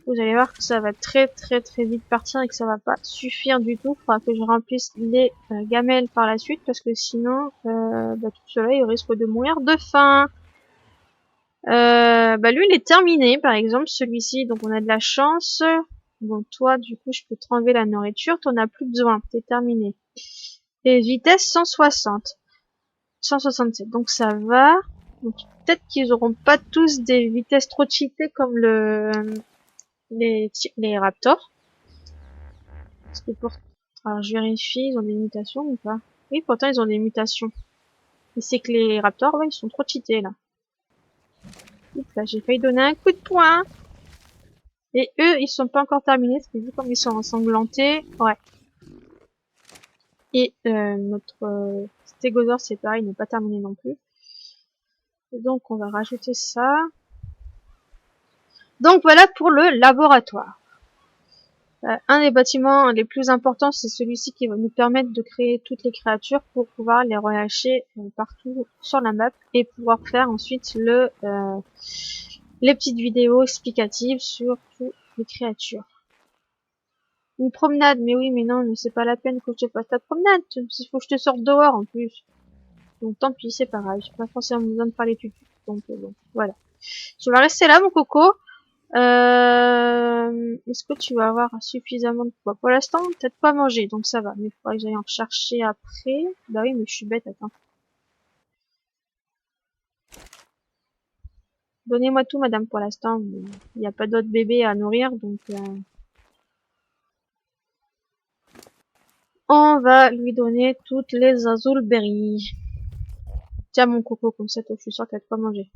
Vous allez voir que ça va très vite partir et que ça va pas suffire du tout. Il faudra que je remplisse les gamelles par la suite, parce que sinon, tout cela, il risque de mourir de faim. Lui, il est terminé, par exemple, celui-ci. Donc, on a de la chance. Bon, toi, du coup, je peux te renlever la nourriture. T'en as plus besoin. T'es terminé. Et vitesse 160. 167. Donc, ça va. Donc, peut-être qu'ils auront pas tous des vitesses trop cheatées comme les raptors. Parce que alors, je vérifie, ils ont des mutations ou pas? Oui, pourtant, ils ont des mutations. Et c'est que les raptors, ouais, ils sont trop cheatés, là. Oups, là, j'ai failli donner un coup de poing. Et eux, ils sont pas encore terminés, parce que vu comme ils sont ensanglantés, ouais. Et notre stégosaure, c'est pareil, il n'est pas terminé non plus. Et donc, on va rajouter ça. Donc, voilà pour le laboratoire. Un des bâtiments les plus importants, c'est celui-ci qui va nous permettre de créer toutes les créatures pour pouvoir les relâcher partout sur la map et pouvoir faire ensuite les petites vidéos explicatives sur toutes les créatures. Une promenade, mais oui, mais non, mais c'est pas la peine que je te fasse ta promenade. Il faut que je te sorte dehors en plus. Donc tant pis, c'est pareil. J'ai pas forcément besoin de parler tutu. Donc bon, voilà. Je vais rester là, mon coco. Est-ce que tu vas avoir suffisamment de poids? Pour l'instant, peut-être pas manger, donc ça va. Mais il faudra que j'aille en rechercher après. Bah oui, mais je suis bête, attends. Donnez-moi tout, madame, pour l'instant. Il n'y a pas d'autres bébés à nourrir, donc... on va lui donner toutes les azulberries. Tiens, mon coco, comme ça, toi, je suis sûre qu'elle va pas manger.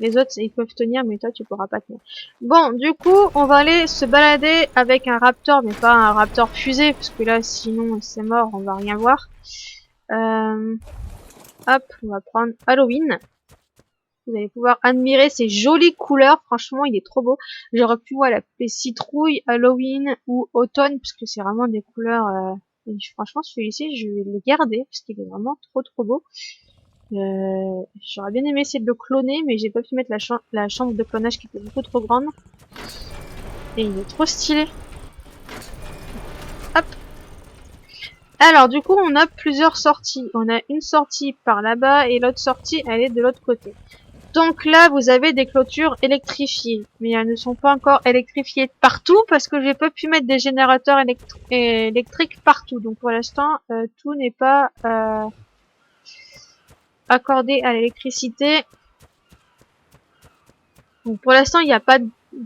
Les autres, ils peuvent tenir, mais toi, tu pourras pas tenir. Bon, du coup, on va aller se balader avec un raptor, mais pas un raptor fusée, parce que là, sinon, c'est mort, on va rien voir. Hop, on va prendre Halloween. Vous allez pouvoir admirer ces jolies couleurs. Franchement, il est trop beau. J'aurais pu l'appeler citrouille, Halloween ou automne, parce que c'est vraiment des couleurs... franchement, celui-ci, je vais le garder, parce qu'il est vraiment trop beau. J'aurais bien aimé essayer de le cloner, mais j'ai pas pu mettre la chambre de clonage qui était beaucoup trop grande. Et il est trop stylé. Hop. Alors, du coup, on a plusieurs sorties. On a une sortie par là-bas et l'autre sortie, elle est de l'autre côté. Donc là, vous avez des clôtures électrifiées, mais elles ne sont pas encore électrifiées partout parce que j'ai pas pu mettre des générateurs électriques partout. Donc pour l'instant, tout n'est pas accordé à l'électricité. Donc pour l'instant, il n'y a pas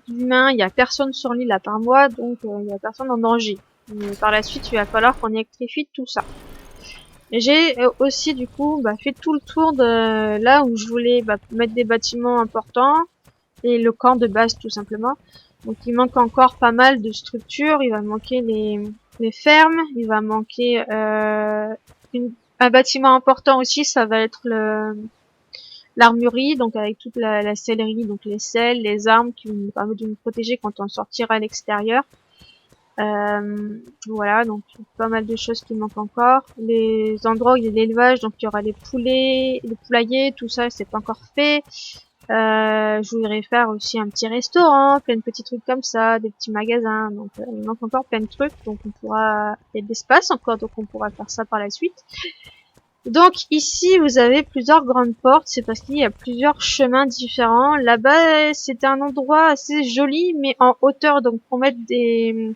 d'humain, il n'y a personne sur l'île à part moi, donc il n'y a personne en danger. Mais par la suite, il va falloir qu'on électrifie tout ça. J'ai aussi du coup fait tout le tour de là où je voulais mettre des bâtiments importants et le camp de base tout simplement. Donc il manque encore pas mal de structures, il va manquer les fermes, il va manquer un bâtiment important aussi, ça va être l'armurerie, donc avec toute la sellerie, donc les selles, les armes qui vont nous permettre de nous protéger quand on sortira à l'extérieur. Voilà, donc pas mal de choses qui manquent encore. Les endroits où il y a de l'élevage, donc il y aura les poulets, les poulaillers, tout ça, c'est pas encore fait. Je voudrais faire aussi un petit restaurant, plein de petits trucs comme ça, des petits magasins. Donc il manque encore plein de trucs, donc il y a de l'espace encore, donc on pourra faire ça par la suite. Donc ici vous avez plusieurs grandes portes, c'est parce qu'il y a plusieurs chemins différents. Là-bas c'était un endroit assez joli mais en hauteur, donc pour mettre des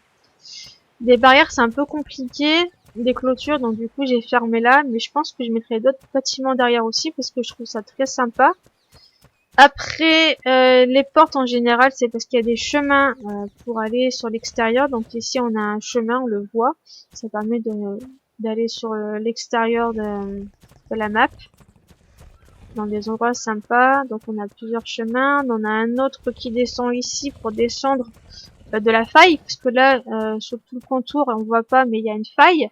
barrières c'est un peu compliqué, des clôtures, donc du coup j'ai fermé là, mais je pense que je mettrai d'autres bâtiments derrière aussi parce que je trouve ça très sympa. Après, les portes en général, c'est parce qu'il y a des chemins pour aller sur l'extérieur. Donc ici, on a un chemin, on le voit. Ça permet d'aller sur l'extérieur de la map, dans des endroits sympas. Donc on a plusieurs chemins. On a un autre qui descend ici pour descendre de la faille, parce que là, sur tout le contour, on voit pas, mais il y a une faille.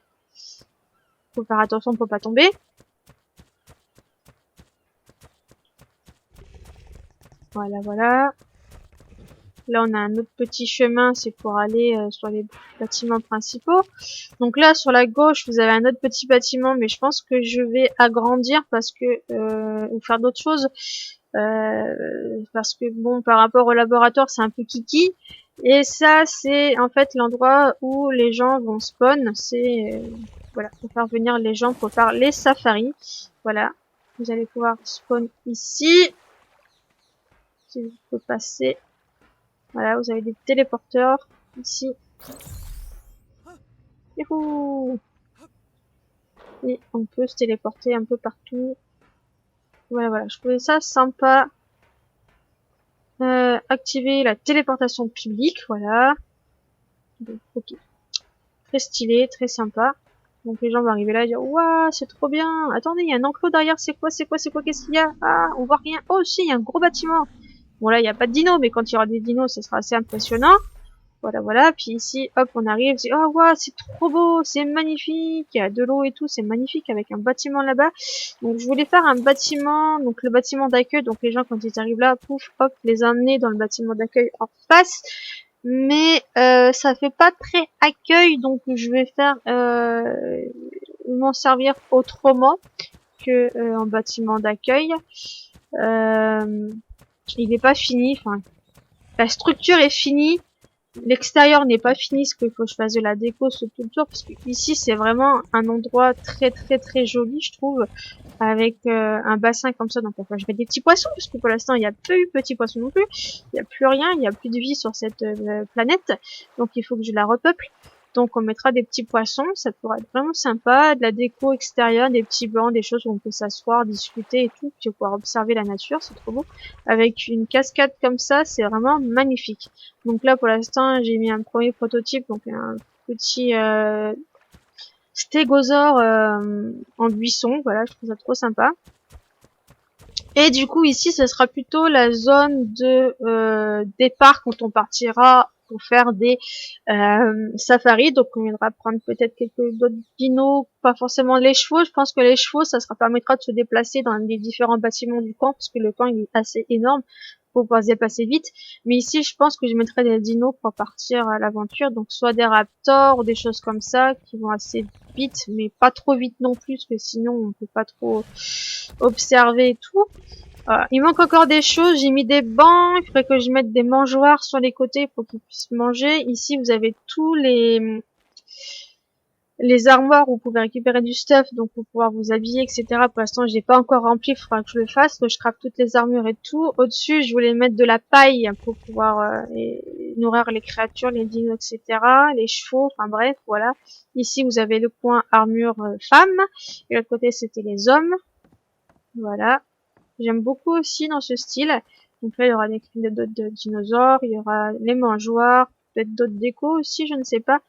Faut faire attention pour pas tomber. Voilà, voilà. Là, on a un autre petit chemin, c'est pour aller sur les bâtiments principaux. Donc là, sur la gauche, vous avez un autre petit bâtiment, mais je pense que je vais agrandir parce que ou faire d'autres choses. Parce que bon, par rapport au laboratoire, c'est un peu kiki. Et ça, c'est en fait l'endroit où les gens vont spawn. C'est voilà, pour faire venir les gens pour faire les safaris. Voilà, vous allez pouvoir spawn ici. Si je peux passer. Voilà, vous avez des téléporteurs ici. Youhou! Et on peut se téléporter un peu partout. Voilà, voilà, je trouvais ça sympa. Activer la téléportation publique, voilà. Donc, ok. Très stylé, très sympa. Donc les gens vont arriver là et dire ouah, c'est trop bien. Attendez, il y a un enclos derrière, c'est quoi, qu'est-ce qu'il y a? Ah, on voit rien. Oh si, il y a un gros bâtiment. Bon là, il n'y a pas de dinos, mais quand il y aura des dinos, ce sera assez impressionnant. Voilà, voilà. Puis ici, hop, on arrive. Oh, waouh, c'est trop beau, c'est magnifique. Il y a de l'eau et tout, c'est magnifique avec un bâtiment là-bas. Donc, je voulais faire un bâtiment, donc le bâtiment d'accueil. Donc, les gens, quand ils arrivent là, pouf, hop, les emmener dans le bâtiment d'accueil en face. Mais ça fait pas très accueil, donc je vais faire m'en servir autrement que en bâtiment d'accueil. Il n'est pas fini. Enfin, la structure est finie. L'extérieur n'est pas fini, parce qu'il faut que je fasse de la déco sur tout le tour, parce que ici c'est vraiment un endroit très très très joli, je trouve, avec un bassin comme ça. Donc enfin, je mets des petits poissons, parce que pour l'instant il n'y a plus de petits poissons non plus, il n'y a plus rien, il n'y a plus de vie sur cette planète, donc il faut que je la repeuple. Donc on mettra des petits poissons, ça pourrait être vraiment sympa, de la déco extérieure, des petits bancs, des choses où on peut s'asseoir, discuter et tout, puis pouvoir observer la nature, c'est trop beau. Avec une cascade comme ça, c'est vraiment magnifique. Donc là pour l'instant j'ai mis un premier prototype, donc un petit stégosaure en buisson, voilà, je trouve ça trop sympa. Et du coup ici ce sera plutôt la zone de départ quand on partira pour faire des safaris. Donc on viendra prendre peut-être quelques d'autres dinos, pas forcément les chevaux. Je pense que les chevaux ça sera permettra de se déplacer dans les différents bâtiments du camp, parce que le camp il est assez énorme pour pouvoir se déplacer vite. Mais ici je pense que je mettrai des dinos pour partir à l'aventure, donc soit des raptors ou des choses comme ça qui vont assez vite, mais pas trop vite non plus, parce que sinon on peut pas trop observer et tout. Voilà. Il manque encore des choses, j'ai mis des bancs, il faudrait que je mette des mangeoires sur les côtés pour qu'ils puissent manger. Ici vous avez tous les armoires où vous pouvez récupérer du stuff, donc pour pouvoir vous habiller, etc. Pour l'instant, je l'ai pas encore rempli, il faudra que je le fasse, que je craque toutes les armures et tout. Au-dessus, je voulais mettre de la paille pour pouvoir nourrir les créatures, les dinos, etc. Les chevaux, enfin bref, voilà. Ici, vous avez le coin armure femme, et l'autre côté, c'était les hommes. Voilà. J'aime beaucoup aussi dans ce style. Donc là, il y aura des d'autres dinosaures, il y aura les mangeoires, peut-être d'autres décos aussi, je ne sais pas.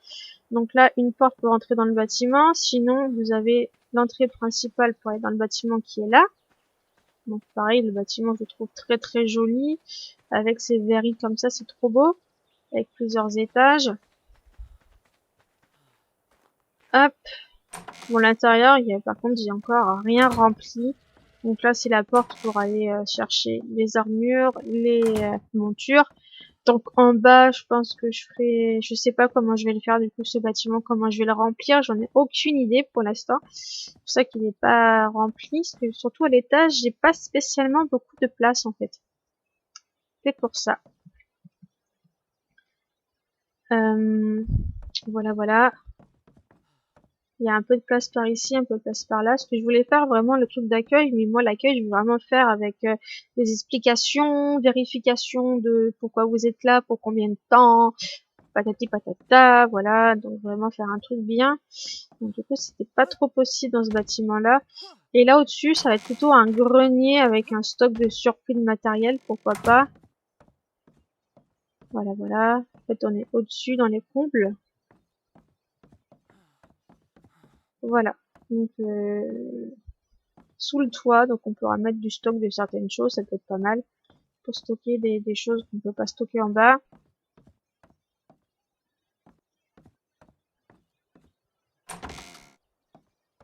Donc là, une porte pour entrer dans le bâtiment. Sinon, vous avez l'entrée principale pour aller dans le bâtiment qui est là. Donc pareil, le bâtiment, je le trouve très très joli. Avec ces verris comme ça, c'est trop beau. Avec plusieurs étages. Hop. Bon, l'intérieur, par contre, j'ai encore rien rempli. Donc là, c'est la porte pour aller chercher les armures, les montures. Donc en bas, je pense que je sais pas comment je vais le faire du coup ce bâtiment, comment je vais le remplir, j'en ai aucune idée pour l'instant. C'est pour ça qu'il n'est pas rempli, parce que surtout à l'étage, j'ai pas spécialement beaucoup de place en fait. C'est pour ça. Voilà, voilà. Il y a un peu de place par ici, un peu de place par là. Ce que je voulais faire vraiment le truc d'accueil, mais moi l'accueil je veux vraiment faire avec des explications, vérification de pourquoi vous êtes là, pour combien de temps, patati patata, voilà, donc vraiment faire un truc bien. Donc du coup c'était pas trop possible dans ce bâtiment là. Et là au-dessus ça va être plutôt un grenier avec un stock de surplus de matériel, pourquoi pas. Voilà, voilà. En fait on est au-dessus dans les combles. Voilà. Donc sous le toit, donc on pourra mettre du stock de certaines choses, ça peut être pas mal. Pour stocker des choses qu'on peut pas stocker en bas.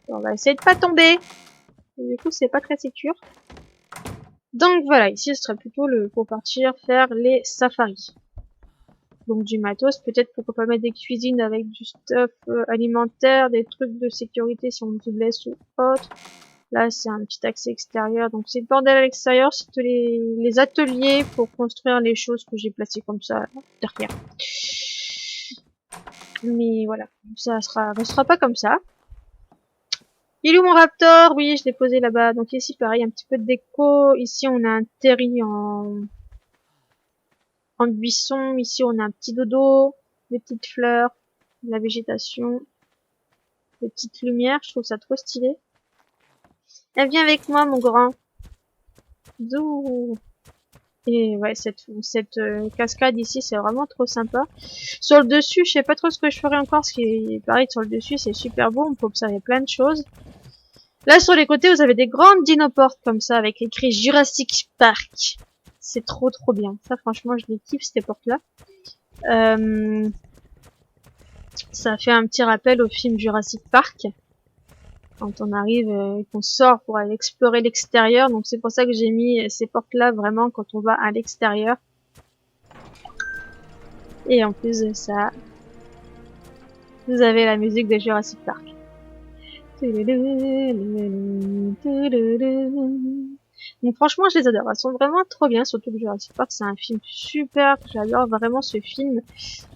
On va essayer de pas tomber. Et du coup c'est pas très sécure. Donc voilà, ici ce serait plutôt pour partir faire les safaris. Donc du matos, peut-être pourquoi pas mettre des cuisines avec du stuff alimentaire, des trucs de sécurité si on se blesse ou autre. Là, c'est un petit accès extérieur. Donc, c'est le bordel à l'extérieur. C'est les ateliers pour construire les choses que j'ai placées comme ça derrière. Mais voilà, ça restera pas comme ça. Il est où mon raptor? Oui, je l'ai posé là-bas. Donc ici, pareil, un petit peu de déco. Ici, on a un terri en buisson. Ici, on a un petit dodo, des petites fleurs, de la végétation, des petites lumières. Je trouve ça trop stylé. Elle vient avec moi, mon grand. Zou. Et ouais, cette cascade ici, c'est vraiment trop sympa. Sur le dessus, je sais pas trop ce que je ferai encore, ce qui est pareil, sur le dessus, c'est super beau, on peut observer plein de choses. Là, sur les côtés, vous avez des grandes dinoportes comme ça, avec écrit Jurassic Park. C'est trop bien. Ça, franchement, je les kiffe, ces portes-là. Ça fait un petit rappel au film Jurassic Park. Quand on arrive et qu'on sort pour aller explorer l'extérieur. Donc c'est pour ça que j'ai mis ces portes-là vraiment quand on va à l'extérieur. Et en plus de ça, vous avez la musique de Jurassic Park. Donc franchement, je les adore. Elles sont vraiment trop bien, surtout que Jurassic Park, c'est un film super. J'adore vraiment ce film.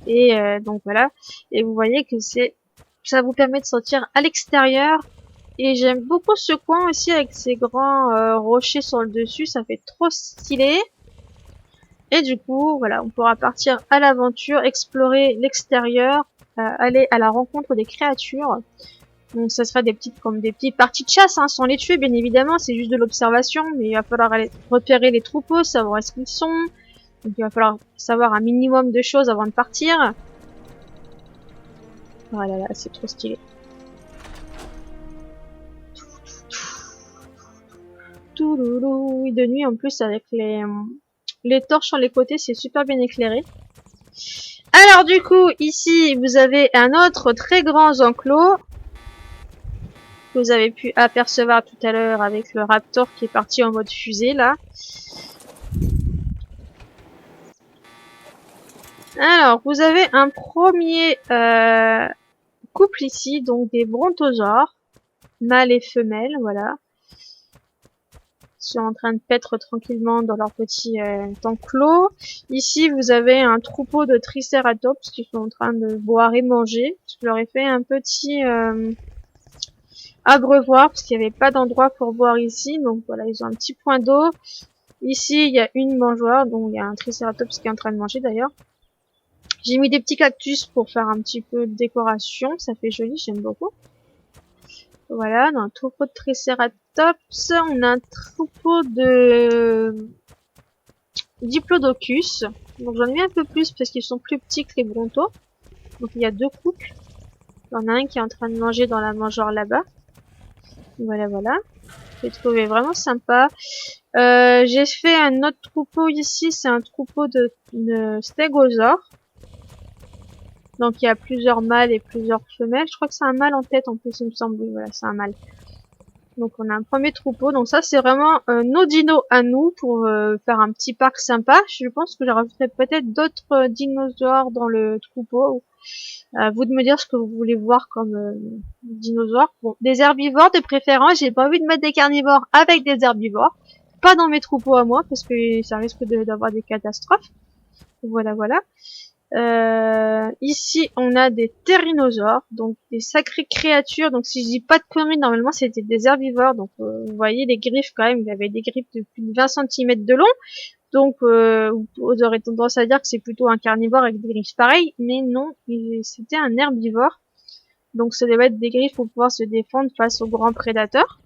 Et donc voilà. Et vous voyez que ça vous permet de sortir à l'extérieur. Et j'aime beaucoup ce coin aussi avec ces grands rochers sur le dessus. Ça fait trop stylé. Et du coup, voilà, on pourra partir à l'aventure, explorer l'extérieur, aller à la rencontre des créatures. Donc ça sera des petites parties de chasse, hein, sans les tuer bien évidemment, c'est juste de l'observation, mais il va falloir aller repérer les troupeaux, savoir est-ce qu'ils sont. Donc il va falloir savoir un minimum de choses avant de partir. Oh là là, c'est trop stylé. Oui, de nuit en plus avec les torches sur les côtés, c'est super bien éclairé. Alors du coup, ici, vous avez un autre très grand enclos. Que vous avez pu apercevoir tout à l'heure avec le raptor qui est parti en mode fusée, là. Alors, vous avez un premier couple ici, donc des brontosaures, mâles et femelles, voilà. Ils sont en train de paître tranquillement dans leur petit enclos. Ici, vous avez un troupeau de tricératops qui sont en train de boire et manger. Je leur ai fait un petit abreuvoir parce qu'il n'y avait pas d'endroit pour boire ici. Donc voilà, ils ont un petit point d'eau. Ici, il y a une mangeoire, donc il y a un tricératops qui est en train de manger d'ailleurs. J'ai mis des petits cactus pour faire un petit peu de décoration, ça fait joli, j'aime beaucoup. Voilà, dans un troupeau de tricératops, on a un troupeau de diplodocus. Donc j'en ai mis un peu plus parce qu'ils sont plus petits que les brontos. Donc il y a deux couples. Il y en a un qui est en train de manger dans la mangeoire là-bas. Voilà, voilà. J'ai trouvé vraiment sympa. J'ai fait un autre troupeau ici, c'est un troupeau de stégosaures. Donc il y a plusieurs mâles et plusieurs femelles. Je crois que c'est un mâle en tête en plus, il me semble. Oui, voilà, c'est un mâle. Donc on a un premier troupeau. Donc ça c'est vraiment nos dinos à nous pour faire un petit parc sympa. Je pense que je rajouterai peut-être d'autres dinosaures dans le troupeau. Vous de me dire ce que vous voulez voir comme dinosaures. Bon, des herbivores de préférence. J'ai pas envie de mettre des carnivores avec des herbivores. Pas dans mes troupeaux à moi parce que ça risque d'avoir des catastrophes. Voilà, voilà. Ici, on a des ptérinosaures, donc des sacrées créatures. Donc, si je dis pas de conneries, normalement, c'était des herbivores. Donc, vous voyez les griffes quand même. Il avait des griffes de plus de 20 cm de long. Donc, vous aurez tendance à dire que c'est plutôt un carnivore avec des griffes pareilles. Mais non, c'était un herbivore. Donc, ça devait être des griffes pour pouvoir se défendre face aux grands prédateurs.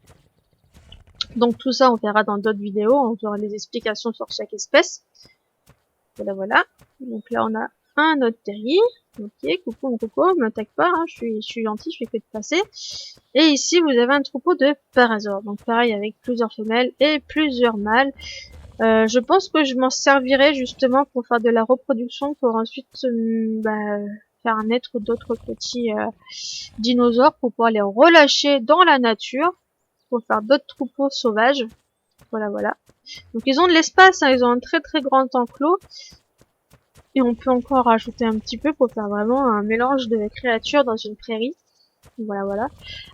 Donc, tout ça, on verra dans d'autres vidéos. On aura des explications sur chaque espèce. Voilà, voilà. Donc là, on a un autre terrier. Ok, coucou mon coco, m'attaque pas, hein, je suis gentil, je fais que de passer. Et ici, vous avez un troupeau de parasaures. Donc pareil, avec plusieurs femelles et plusieurs mâles. Je pense que je m'en servirai justement pour faire de la reproduction, pour ensuite faire naître d'autres petits dinosaures, pour pouvoir les relâcher dans la nature, pour faire d'autres troupeaux sauvages. Voilà, voilà. Donc ils ont de l'espace, hein, ils ont un très très grand enclos. Et on peut encore rajouter un petit peu pour faire vraiment un mélange de créatures dans une prairie. Voilà, voilà.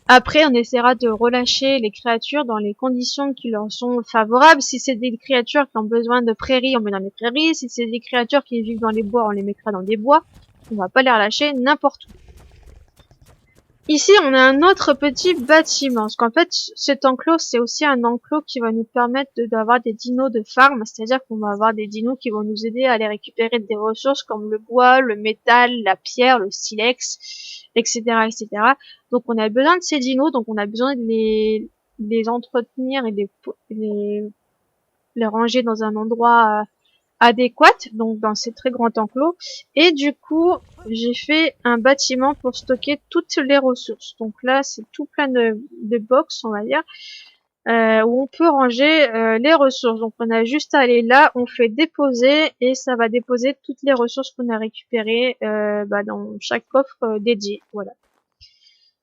Après, on essaiera de relâcher les créatures dans les conditions qui leur sont favorables. Si c'est des créatures qui ont besoin de prairies, on met dans les prairies. Si c'est des créatures qui vivent dans les bois, on les mettra dans des bois. On va pas les relâcher n'importe où. Ici, on a un autre petit bâtiment. Parce qu'en fait, cet enclos, c'est aussi un enclos qui va nous permettre d'avoir des dinos de farm. C'est-à-dire qu'on va avoir des dinos qui vont nous aider à aller récupérer des ressources comme le bois, le métal, la pierre, le silex, etc., etc. Donc, on a besoin de ces dinos. Donc, on a besoin de les entretenir et les ranger dans un endroit adéquate, donc dans ces très grands enclos. Et du coup, j'ai fait un bâtiment pour stocker toutes les ressources. Donc là, c'est tout plein de box, on va dire, où on peut ranger les ressources. Donc on a juste à aller là, on fait déposer et ça va déposer toutes les ressources qu'on a récupérées dans chaque coffre dédié. Voilà.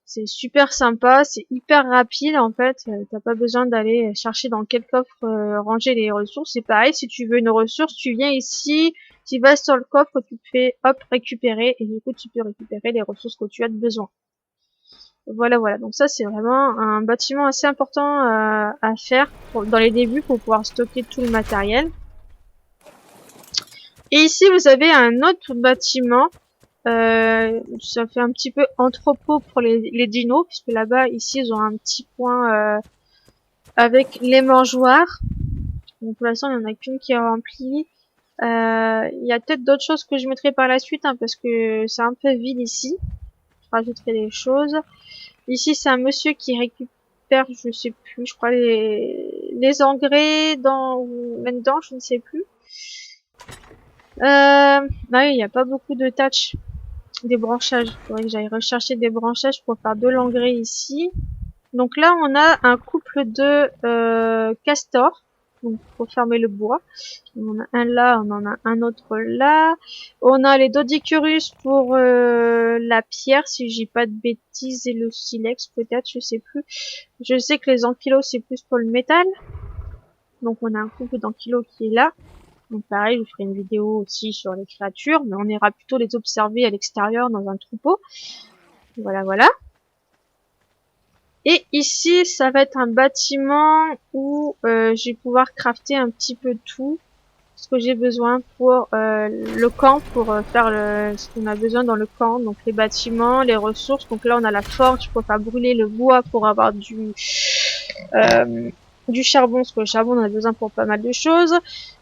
C'est super sympa, c'est hyper rapide en fait. T'as pas besoin d'aller chercher dans quel coffre ranger les ressources. C'est pareil, si tu veux une ressource, tu viens ici, tu vas sur le coffre, tu fais hop récupérer et du coup tu peux récupérer les ressources que tu as besoin. Voilà, voilà. Donc ça c'est vraiment un bâtiment assez important à faire dans les débuts pour pouvoir stocker tout le matériel. Et ici vous avez un autre bâtiment. Ça fait un petit peu entrepôt pour les dinos, puisque là-bas, ici, ils ont un petit point avec les mangeoires. Donc pour l'instant, il n'y en a qu'une qui est remplie. Il y a peut-être d'autres choses que je mettrai par la suite, hein, parce que c'est un peu vide ici. Je rajouterai des choses. Ici, c'est un monsieur qui récupère, je sais plus, je crois les engrais ou là-dedans, je ne sais plus. Oui, il n'y a pas beaucoup de tâches. Des branchages. Il faudrait que j'aille rechercher des branchages pour faire de l'engrais ici. Donc là, on a un couple de castors. Donc pour fermer le bois. On en a un là, on en a un autre là. On a les dodicurus pour la pierre, si j'ai pas de bêtises, et le silex peut-être, je sais plus. Je sais que les ankylos c'est plus pour le métal. Donc on a un couple d'ankylos qui est là. Donc pareil, je ferai une vidéo aussi sur les créatures, mais on ira plutôt les observer à l'extérieur dans un troupeau. Voilà, voilà. Et ici, ça va être un bâtiment où je vais pouvoir crafter un petit peu tout ce que j'ai besoin pour le camp, pour faire ce qu'on a besoin dans le camp. Donc les bâtiments, les ressources. Donc là, on a la forge pour faire brûler le bois pour avoir du charbon, parce que le charbon, on en a besoin pour pas mal de choses.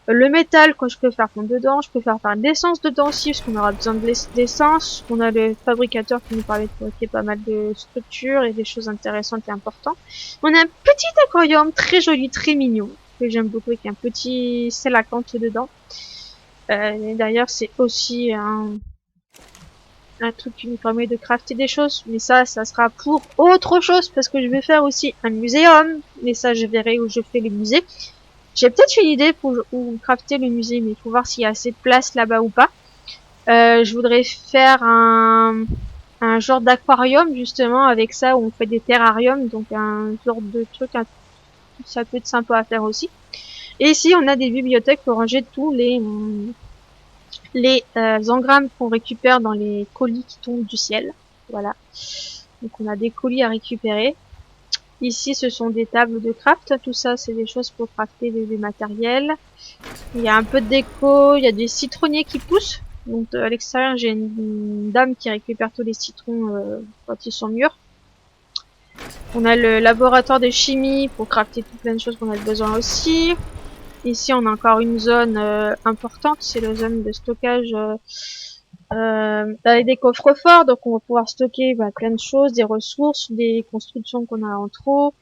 Le métal, quoi, je peux faire fondre dedans. Je peux faire de l'essence dedans aussi, parce qu'on aura besoin d'essence. On a le fabricateur qui nous permet de fabriquer pas mal de structures et des choses intéressantes et importantes. On a un petit aquarium très joli, très mignon, que j'aime beaucoup, avec un petit sélacanthe dedans. D'ailleurs, c'est aussi un truc qui nous permet de crafter des choses, mais ça sera pour autre chose, parce que je vais faire aussi un muséum, mais ça je verrai où je fais les musées. J'ai peut-être une idée pour où crafter le musée, mais il faut voir s'il y a assez de place là-bas ou pas. Je voudrais faire un genre d'aquarium justement avec ça, où on fait des terrariums, donc un genre de truc, ça peut être sympa à faire aussi. Et ici on a des bibliothèques pour ranger tous les engrammes qu'on récupère dans les colis qui tombent du ciel. Voilà. Donc on a des colis à récupérer. Ici, ce sont des tables de craft. Tout ça, c'est des choses pour crafter des matériels. Il y a un peu de déco. Il y a des citronniers qui poussent. Donc à l'extérieur, j'ai une dame qui récupère tous les citrons quand ils sont mûrs. On a le laboratoire de chimie pour crafter tout plein de choses qu'on a besoin aussi. Ici, on a encore une zone importante. C'est la zone de stockage avec des coffres forts, donc on va pouvoir stocker plein de choses, des ressources, des constructions qu'on a en trop.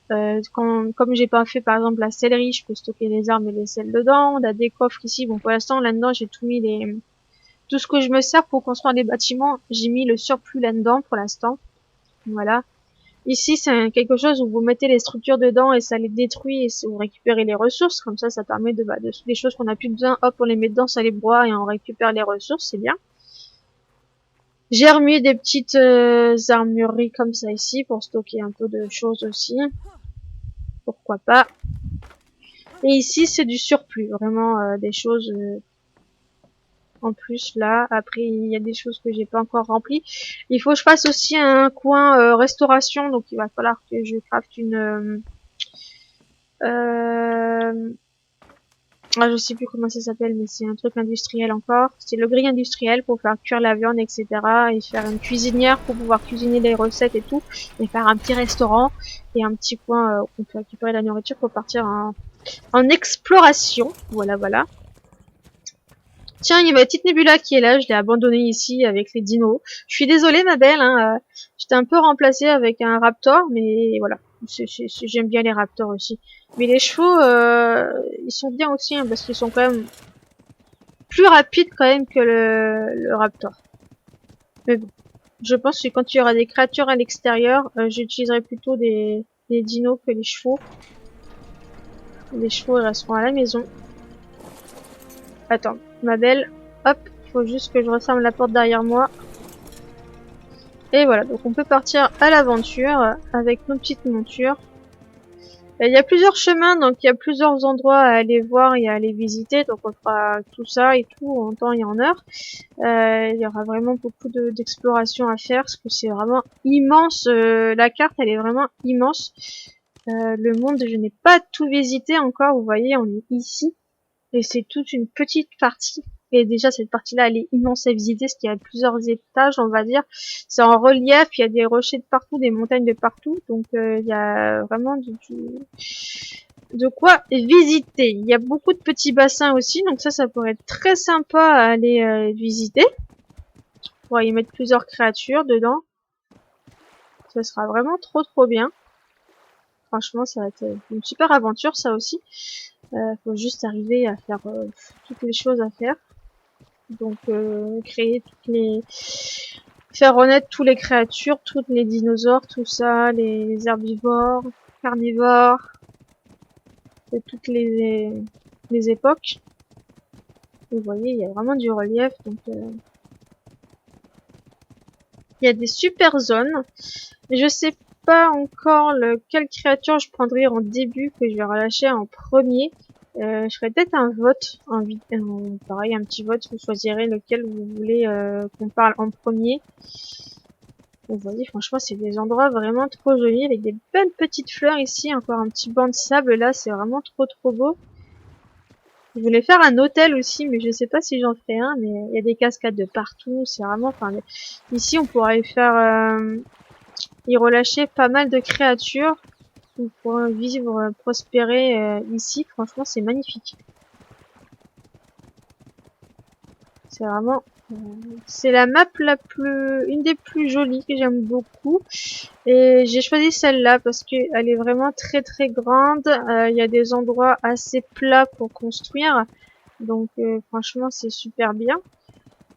Comme j'ai pas fait par exemple la sellerie, je peux stocker les armes et les sels dedans. On a des coffres ici. Bon, pour l'instant là-dedans j'ai tout mis tout ce que je me sers pour construire des bâtiments. J'ai mis le surplus là-dedans pour l'instant. Voilà. Ici c'est quelque chose où vous mettez les structures dedans et ça les détruit et vous récupérez les ressources. Comme ça permet des choses qu'on a plus besoin. Hop, on les met dedans, ça les broie et on récupère les ressources. C'est bien. J'ai remis des petites armureries comme ça ici pour stocker un peu de choses aussi. Pourquoi pas. Et ici, c'est du surplus. Vraiment des choses en plus là. Après il y a des choses que j'ai pas encore remplies. Il faut que je fasse aussi un coin restauration, donc il va falloir que je crafte une je sais plus comment ça s'appelle, mais c'est un truc industriel encore. C'est le grill industriel pour faire cuire la viande, etc. Et faire une cuisinière pour pouvoir cuisiner les recettes et tout. Et faire un petit restaurant et un petit coin où on peut récupérer la nourriture pour partir en exploration. Voilà, voilà. Tiens, il y a ma petite Nebula qui est là, je l'ai abandonnée ici avec les dinos. Je suis désolée ma belle, hein, j'étais un peu remplacée avec un raptor, mais voilà, j'aime bien les raptors aussi. Mais les chevaux, ils sont bien aussi, hein, parce qu'ils sont quand même plus rapides quand même que le raptor. Mais bon, je pense que quand il y aura des créatures à l'extérieur, j'utiliserai plutôt des dinos que les chevaux. Les chevaux, ils resteront à la maison. Attends, ma belle, hop, faut juste que je referme la porte derrière moi. Et voilà, donc on peut partir à l'aventure avec nos petites montures. Il y a plusieurs chemins, donc il y a plusieurs endroits à aller voir et à aller visiter. Donc on fera tout ça et tout en temps et en heure. Il y aura vraiment beaucoup d'exploration à faire parce que c'est vraiment immense. La carte, elle est vraiment immense. Le monde, je n'ai pas tout visité encore. Vous voyez, on est ici. Et c'est toute une petite partie. Et déjà, cette partie-là, elle est immense à visiter, parce qu'il y a plusieurs étages, on va dire. C'est en relief, il y a des rochers de partout, des montagnes de partout. Donc, il y a vraiment de quoi visiter. Il y a beaucoup de petits bassins aussi, donc ça pourrait être très sympa à aller visiter. On pourrait y mettre plusieurs créatures dedans. Ça sera vraiment trop bien. Franchement, ça va être une super aventure, ça aussi. Faut juste arriver à faire toutes les choses à faire. Donc créer faire renaître toutes les créatures, toutes les dinosaures, tout ça, les herbivores, carnivores, de toutes les époques. Vous voyez, il y a vraiment du relief, donc il y a des super zones. Mais je sais pas encore quelle créature je prendrai en début, que je vais relâcher en premier. Je ferai peut-être un vote, pareil, un petit vote, vous choisirez lequel vous voulez qu'on parle en premier. Vous voyez, franchement, c'est des endroits vraiment trop jolis, avec des belles petites fleurs ici, encore un petit banc de sable là, c'est vraiment trop beau. Je voulais faire un hôtel aussi, mais je sais pas si j'en ferai un, mais il y a des cascades de partout, c'est vraiment, enfin, ici on pourrait y relâcher pas mal de créatures. On pourrait vivre, prospérer ici. Franchement, c'est magnifique. C'est vraiment, c'est la map une des plus jolies que j'aime beaucoup. Et j'ai choisi celle-là parce qu'elle est vraiment très grande. Il y a des endroits assez plats pour construire. Donc, franchement, c'est super bien.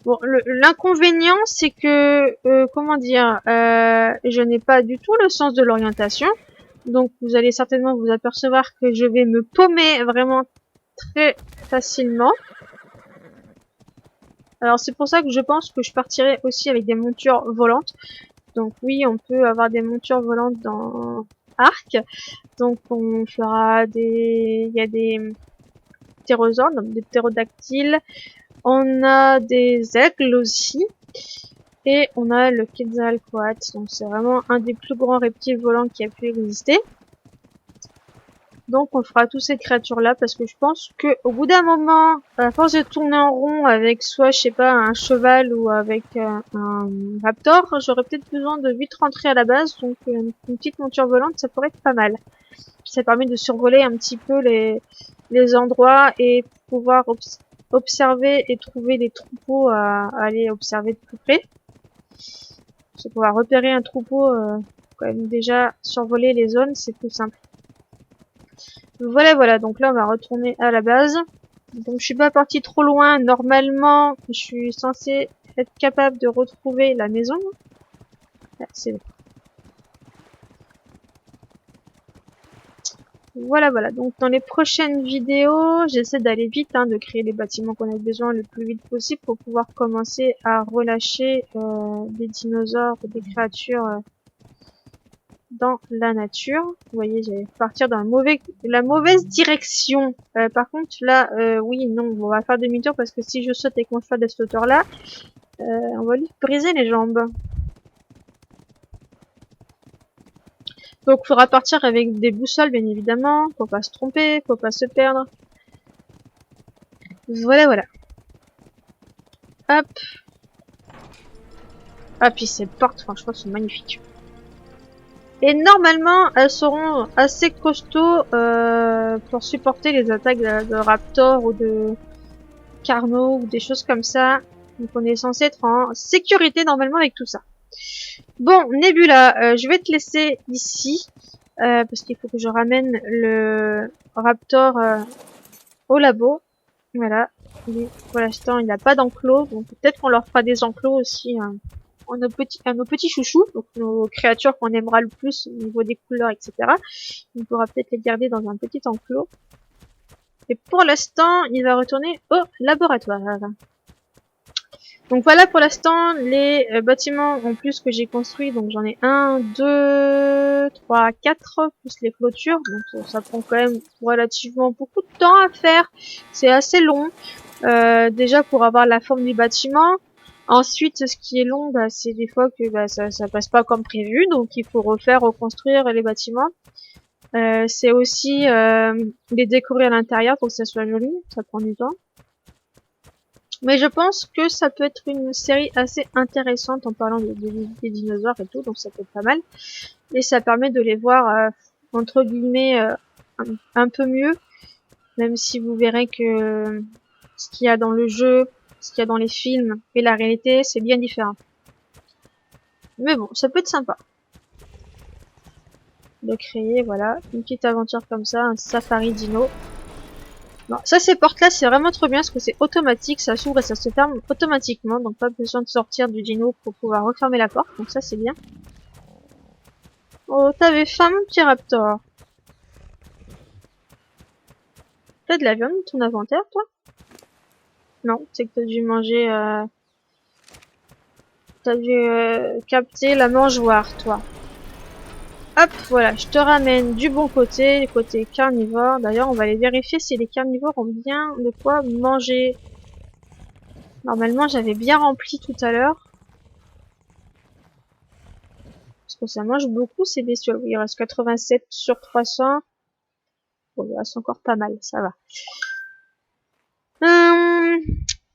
Bon, l'inconvénient, c'est que, comment dire, je n'ai pas du tout le sens de l'orientation. Donc, vous allez certainement vous apercevoir que je vais me paumer vraiment très facilement. Alors, c'est pour ça que je pense que je partirai aussi avec des montures volantes. Donc, oui, on peut avoir des montures volantes dans Arc. Donc, on fera il y a des ptérosaures, donc des ptérodactyles. On a des aigles aussi. Et on a le Quetzalcoatl. Donc, c'est vraiment un des plus grands reptiles volants qui a pu exister. Donc on fera toutes ces créatures là parce que je pense que au bout d'un moment, à force de tourner en rond avec soit je sais pas un cheval ou avec un raptor, j'aurais peut-être besoin de vite rentrer à la base. Donc une petite monture volante, ça pourrait être pas mal. Ça permet de survoler un petit peu les endroits et pouvoir observer et trouver des troupeaux à aller observer de plus près. C'est pouvoir repérer un troupeau, quand même déjà survoler les zones, c'est plus simple. Voilà, donc là on va retourner à la base. Donc je suis pas partie trop loin. Normalement, je suis censée être capable de retrouver la maison. Ah, c'est bon. Voilà. Donc dans les prochaines vidéos, j'essaie d'aller vite, hein, de créer les bâtiments qu'on a besoin le plus vite possible pour pouvoir commencer à relâcher des dinosaures, des créatures dans la nature. Vous voyez, j'allais partir dans la mauvaise direction. Par contre, là, oui, non, on va faire demi-tour parce que si je saute et qu'on soit de cette hauteur-là, on va lui briser les jambes. Donc, il faudra partir avec des boussoles, bien évidemment, pour pas se tromper, pour pas se perdre. Voilà, voilà. Hop. Ah, puis ces portes, franchement, sont magnifiques. Et normalement, elles seront assez costauds pour supporter les attaques de raptors ou de carnaux ou des choses comme ça. Donc on est censé être en sécurité normalement avec tout ça. Bon, Nebula, je vais te laisser ici. Parce qu'il faut que je ramène le raptor au labo. Voilà. Pour l'instant, il n'a pas d'enclos. Donc peut-être qu'on leur fera des enclos aussi à nos petits chouchous. Donc nos créatures qu'on aimera le plus au niveau des couleurs, etc. On pourra peut-être les garder dans un petit enclos. Et pour l'instant, il va retourner au laboratoire. Donc voilà pour l'instant les bâtiments en plus que j'ai construits. Donc j'en ai 1, 2, 3, 4 plus les clôtures. Donc ça prend quand même relativement beaucoup de temps à faire. C'est assez long. Déjà pour avoir la forme du bâtiment. Ensuite ce qui est long, bah, c'est des fois que bah, ça passe pas comme prévu. Donc il faut reconstruire les bâtiments. C'est aussi les décorer à l'intérieur pour que ça soit joli. Ça prend du temps. Mais je pense que ça peut être une série assez intéressante en parlant des dinosaures et tout, donc ça peut être pas mal. Et ça permet de les voir, entre guillemets, un peu mieux, même si vous verrez que ce qu'il y a dans le jeu, ce qu'il y a dans les films et la réalité, c'est bien différent. Mais bon, ça peut être sympa de créer, voilà, une petite aventure comme ça, un safari dino. Non, ça ces portes-là, c'est vraiment trop bien parce que c'est automatique, ça s'ouvre et ça se ferme automatiquement, donc pas besoin de sortir du dino pour pouvoir refermer la porte, donc ça c'est bien. Oh, t'avais faim mon petit raptor. T'as de la viande dans ton inventaire, toi? Non, c'est que t'as dû manger, t'as dû capter la mangeoire, toi. Hop, voilà, je te ramène du bon côté, le côté carnivore. D'ailleurs, on va aller vérifier si les carnivores ont bien de quoi manger. Normalement, j'avais bien rempli tout à l'heure. Parce que ça mange beaucoup, ces bestioles. Oui, il reste 87 sur 300. Bon, il reste encore pas mal, ça va.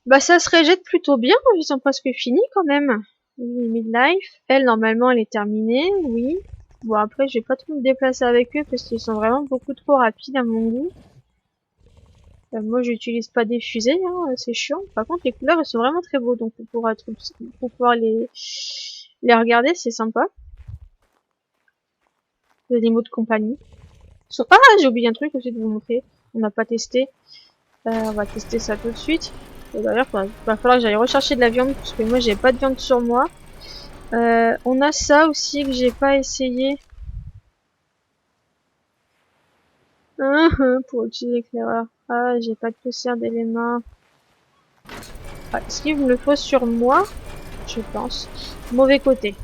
Bah, ça se rejette plutôt bien. Ils sont presque finis, quand même. Oui, Midlife. Elle, normalement, elle est terminée, oui. Bon, après, je vais pas trop me déplacer avec eux parce qu'ils sont vraiment beaucoup trop rapides à mon goût. Moi, j'utilise pas des fusées, hein, c'est chiant. Par contre, les couleurs, elles sont vraiment très beaux. Donc, pour pouvoir les regarder, c'est sympa. Les animaux de compagnie. Ah, j'ai oublié un truc aussi de vous montrer. On n'a pas testé. On va tester ça tout de suite. D'ailleurs, va falloir que j'aille rechercher de la viande parce que moi, j'ai pas de viande sur moi. On a ça aussi que j'ai pas essayé. Pour utiliser l'éclaireur. Ah, j'ai pas de poussière d'éléments. Ah, est-ce qu'il me le faut sur moi? Je pense. Mauvais côté.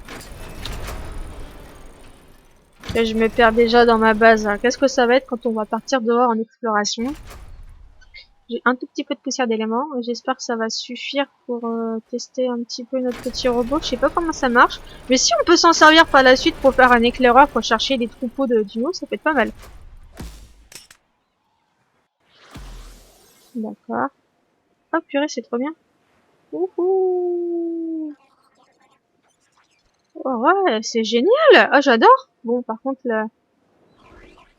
Là, je me perds déjà dans ma base. Qu'est-ce que ça va être quand on va partir dehors en exploration? J'ai un tout petit peu de poussière d'éléments. J'espère que ça va suffire pour tester un petit peu notre petit robot. Je sais pas comment ça marche. Mais si on peut s'en servir par la suite pour faire un éclaireur pour chercher des troupeaux de dinos, ça peut être pas mal. D'accord. Oh purée, c'est trop bien. Wouhou! Oh ouais, c'est génial! Ah, j'adore! Bon, par contre, là...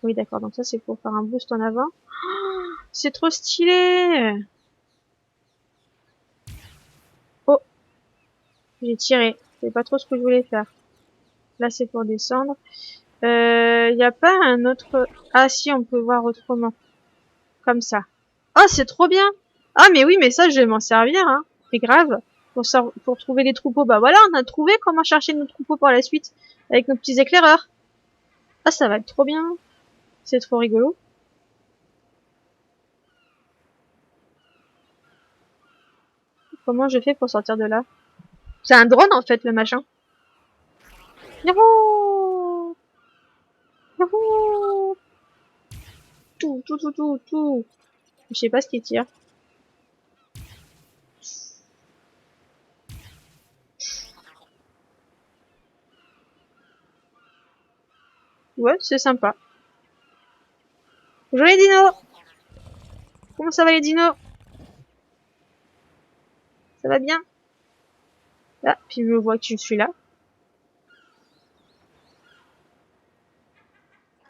Oui, d'accord, donc ça, c'est pour faire un boost en avant. Oh, c'est trop stylé! Oh, j'ai tiré. C'est pas trop ce que je voulais faire. Là, c'est pour descendre. Y a pas un autre... Ah si, on peut voir autrement. Comme ça. Oh, c'est trop bien! Ah, mais oui, mais ça, je vais m'en servir, hein. C'est grave. Pour trouver les troupeaux. Bah voilà, on a trouvé comment chercher nos troupeaux par la suite. Avec nos petits éclaireurs. Ah, ça va être trop bien. C'est trop rigolo. Comment je fais pour sortir de là? C'est un drone, en fait, le machin. Youhou! tout. Je sais pas ce qu'il tire. Ouais, c'est sympa. Bonjour les dinos! Comment ça va les dinos? Ça va bien? Ah, puis je vois que je suis là.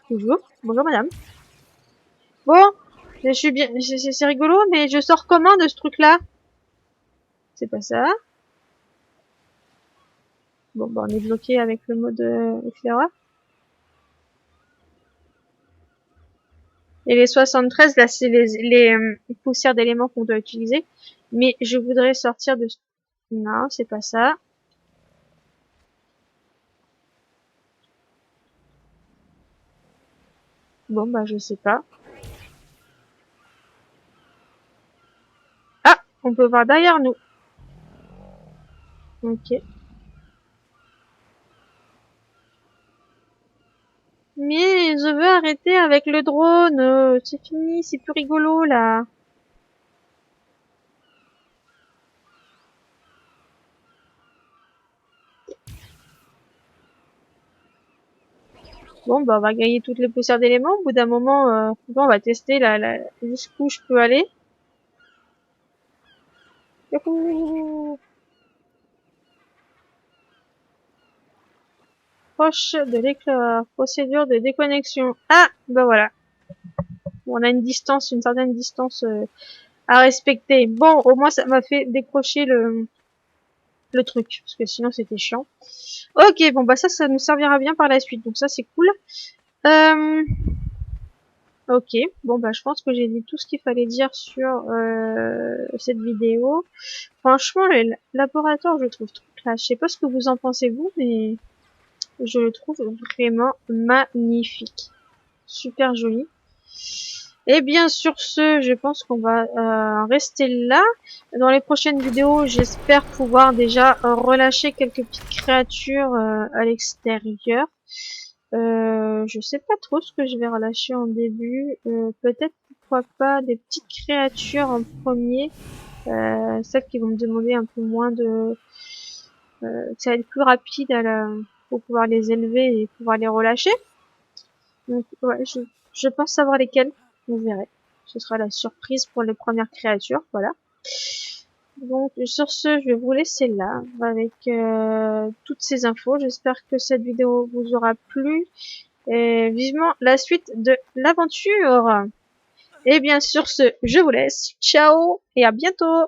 Bonjour. Bonjour madame. Bon, je suis bien, c'est rigolo, mais je sors comment de ce truc-là? C'est pas ça. Bon, bah on est bloqué avec le mode éclaireur. Et les 73, là, c'est les poussières d'éléments qu'on doit utiliser. Mais je voudrais sortir de... Non, c'est pas ça. Bon, bah je sais pas. Ah, on peut voir derrière nous. Ok. Mais je veux arrêter avec le drone. C'est fini, c'est plus rigolo là. Bon, bah on va gagner toutes les poussières d'éléments. Au bout d'un moment, bon, on va tester jusqu'où je peux aller. Youhou! Proche de l'éclaireur. Procédure de déconnexion. Ah, bah voilà. Bon, on a une distance, une certaine distance à respecter. Bon, au moins ça m'a fait décrocher le truc, parce que sinon c'était chiant. Ok, bon bah ça nous servira bien par la suite, donc ça c'est cool. Euh, ok, bon bah je pense que j'ai dit tout ce qu'il fallait dire sur cette vidéo. Franchement, le laboratoire je le trouve trop classe. Je sais pas ce que vous en pensez vous, mais je le trouve vraiment magnifique. Super joli. Et bien sur ce, je pense qu'on va rester là. Dans les prochaines vidéos, j'espère pouvoir déjà relâcher quelques petites créatures à l'extérieur. Je sais pas trop ce que je vais relâcher en début. Peut-être pourquoi pas des petites créatures en premier. Celles qui vont me demander un peu moins de... ça va être plus rapide pour pouvoir les élever et pouvoir les relâcher. Donc ouais, je pense savoir lesquelles. Vous verrez. Ce sera la surprise pour les premières créatures, voilà. Donc sur ce, je vais vous laisser là avec toutes ces infos. J'espère que cette vidéo vous aura plu et vivement la suite de l'aventure. Et bien sur ce, je vous laisse. Ciao et à bientôt.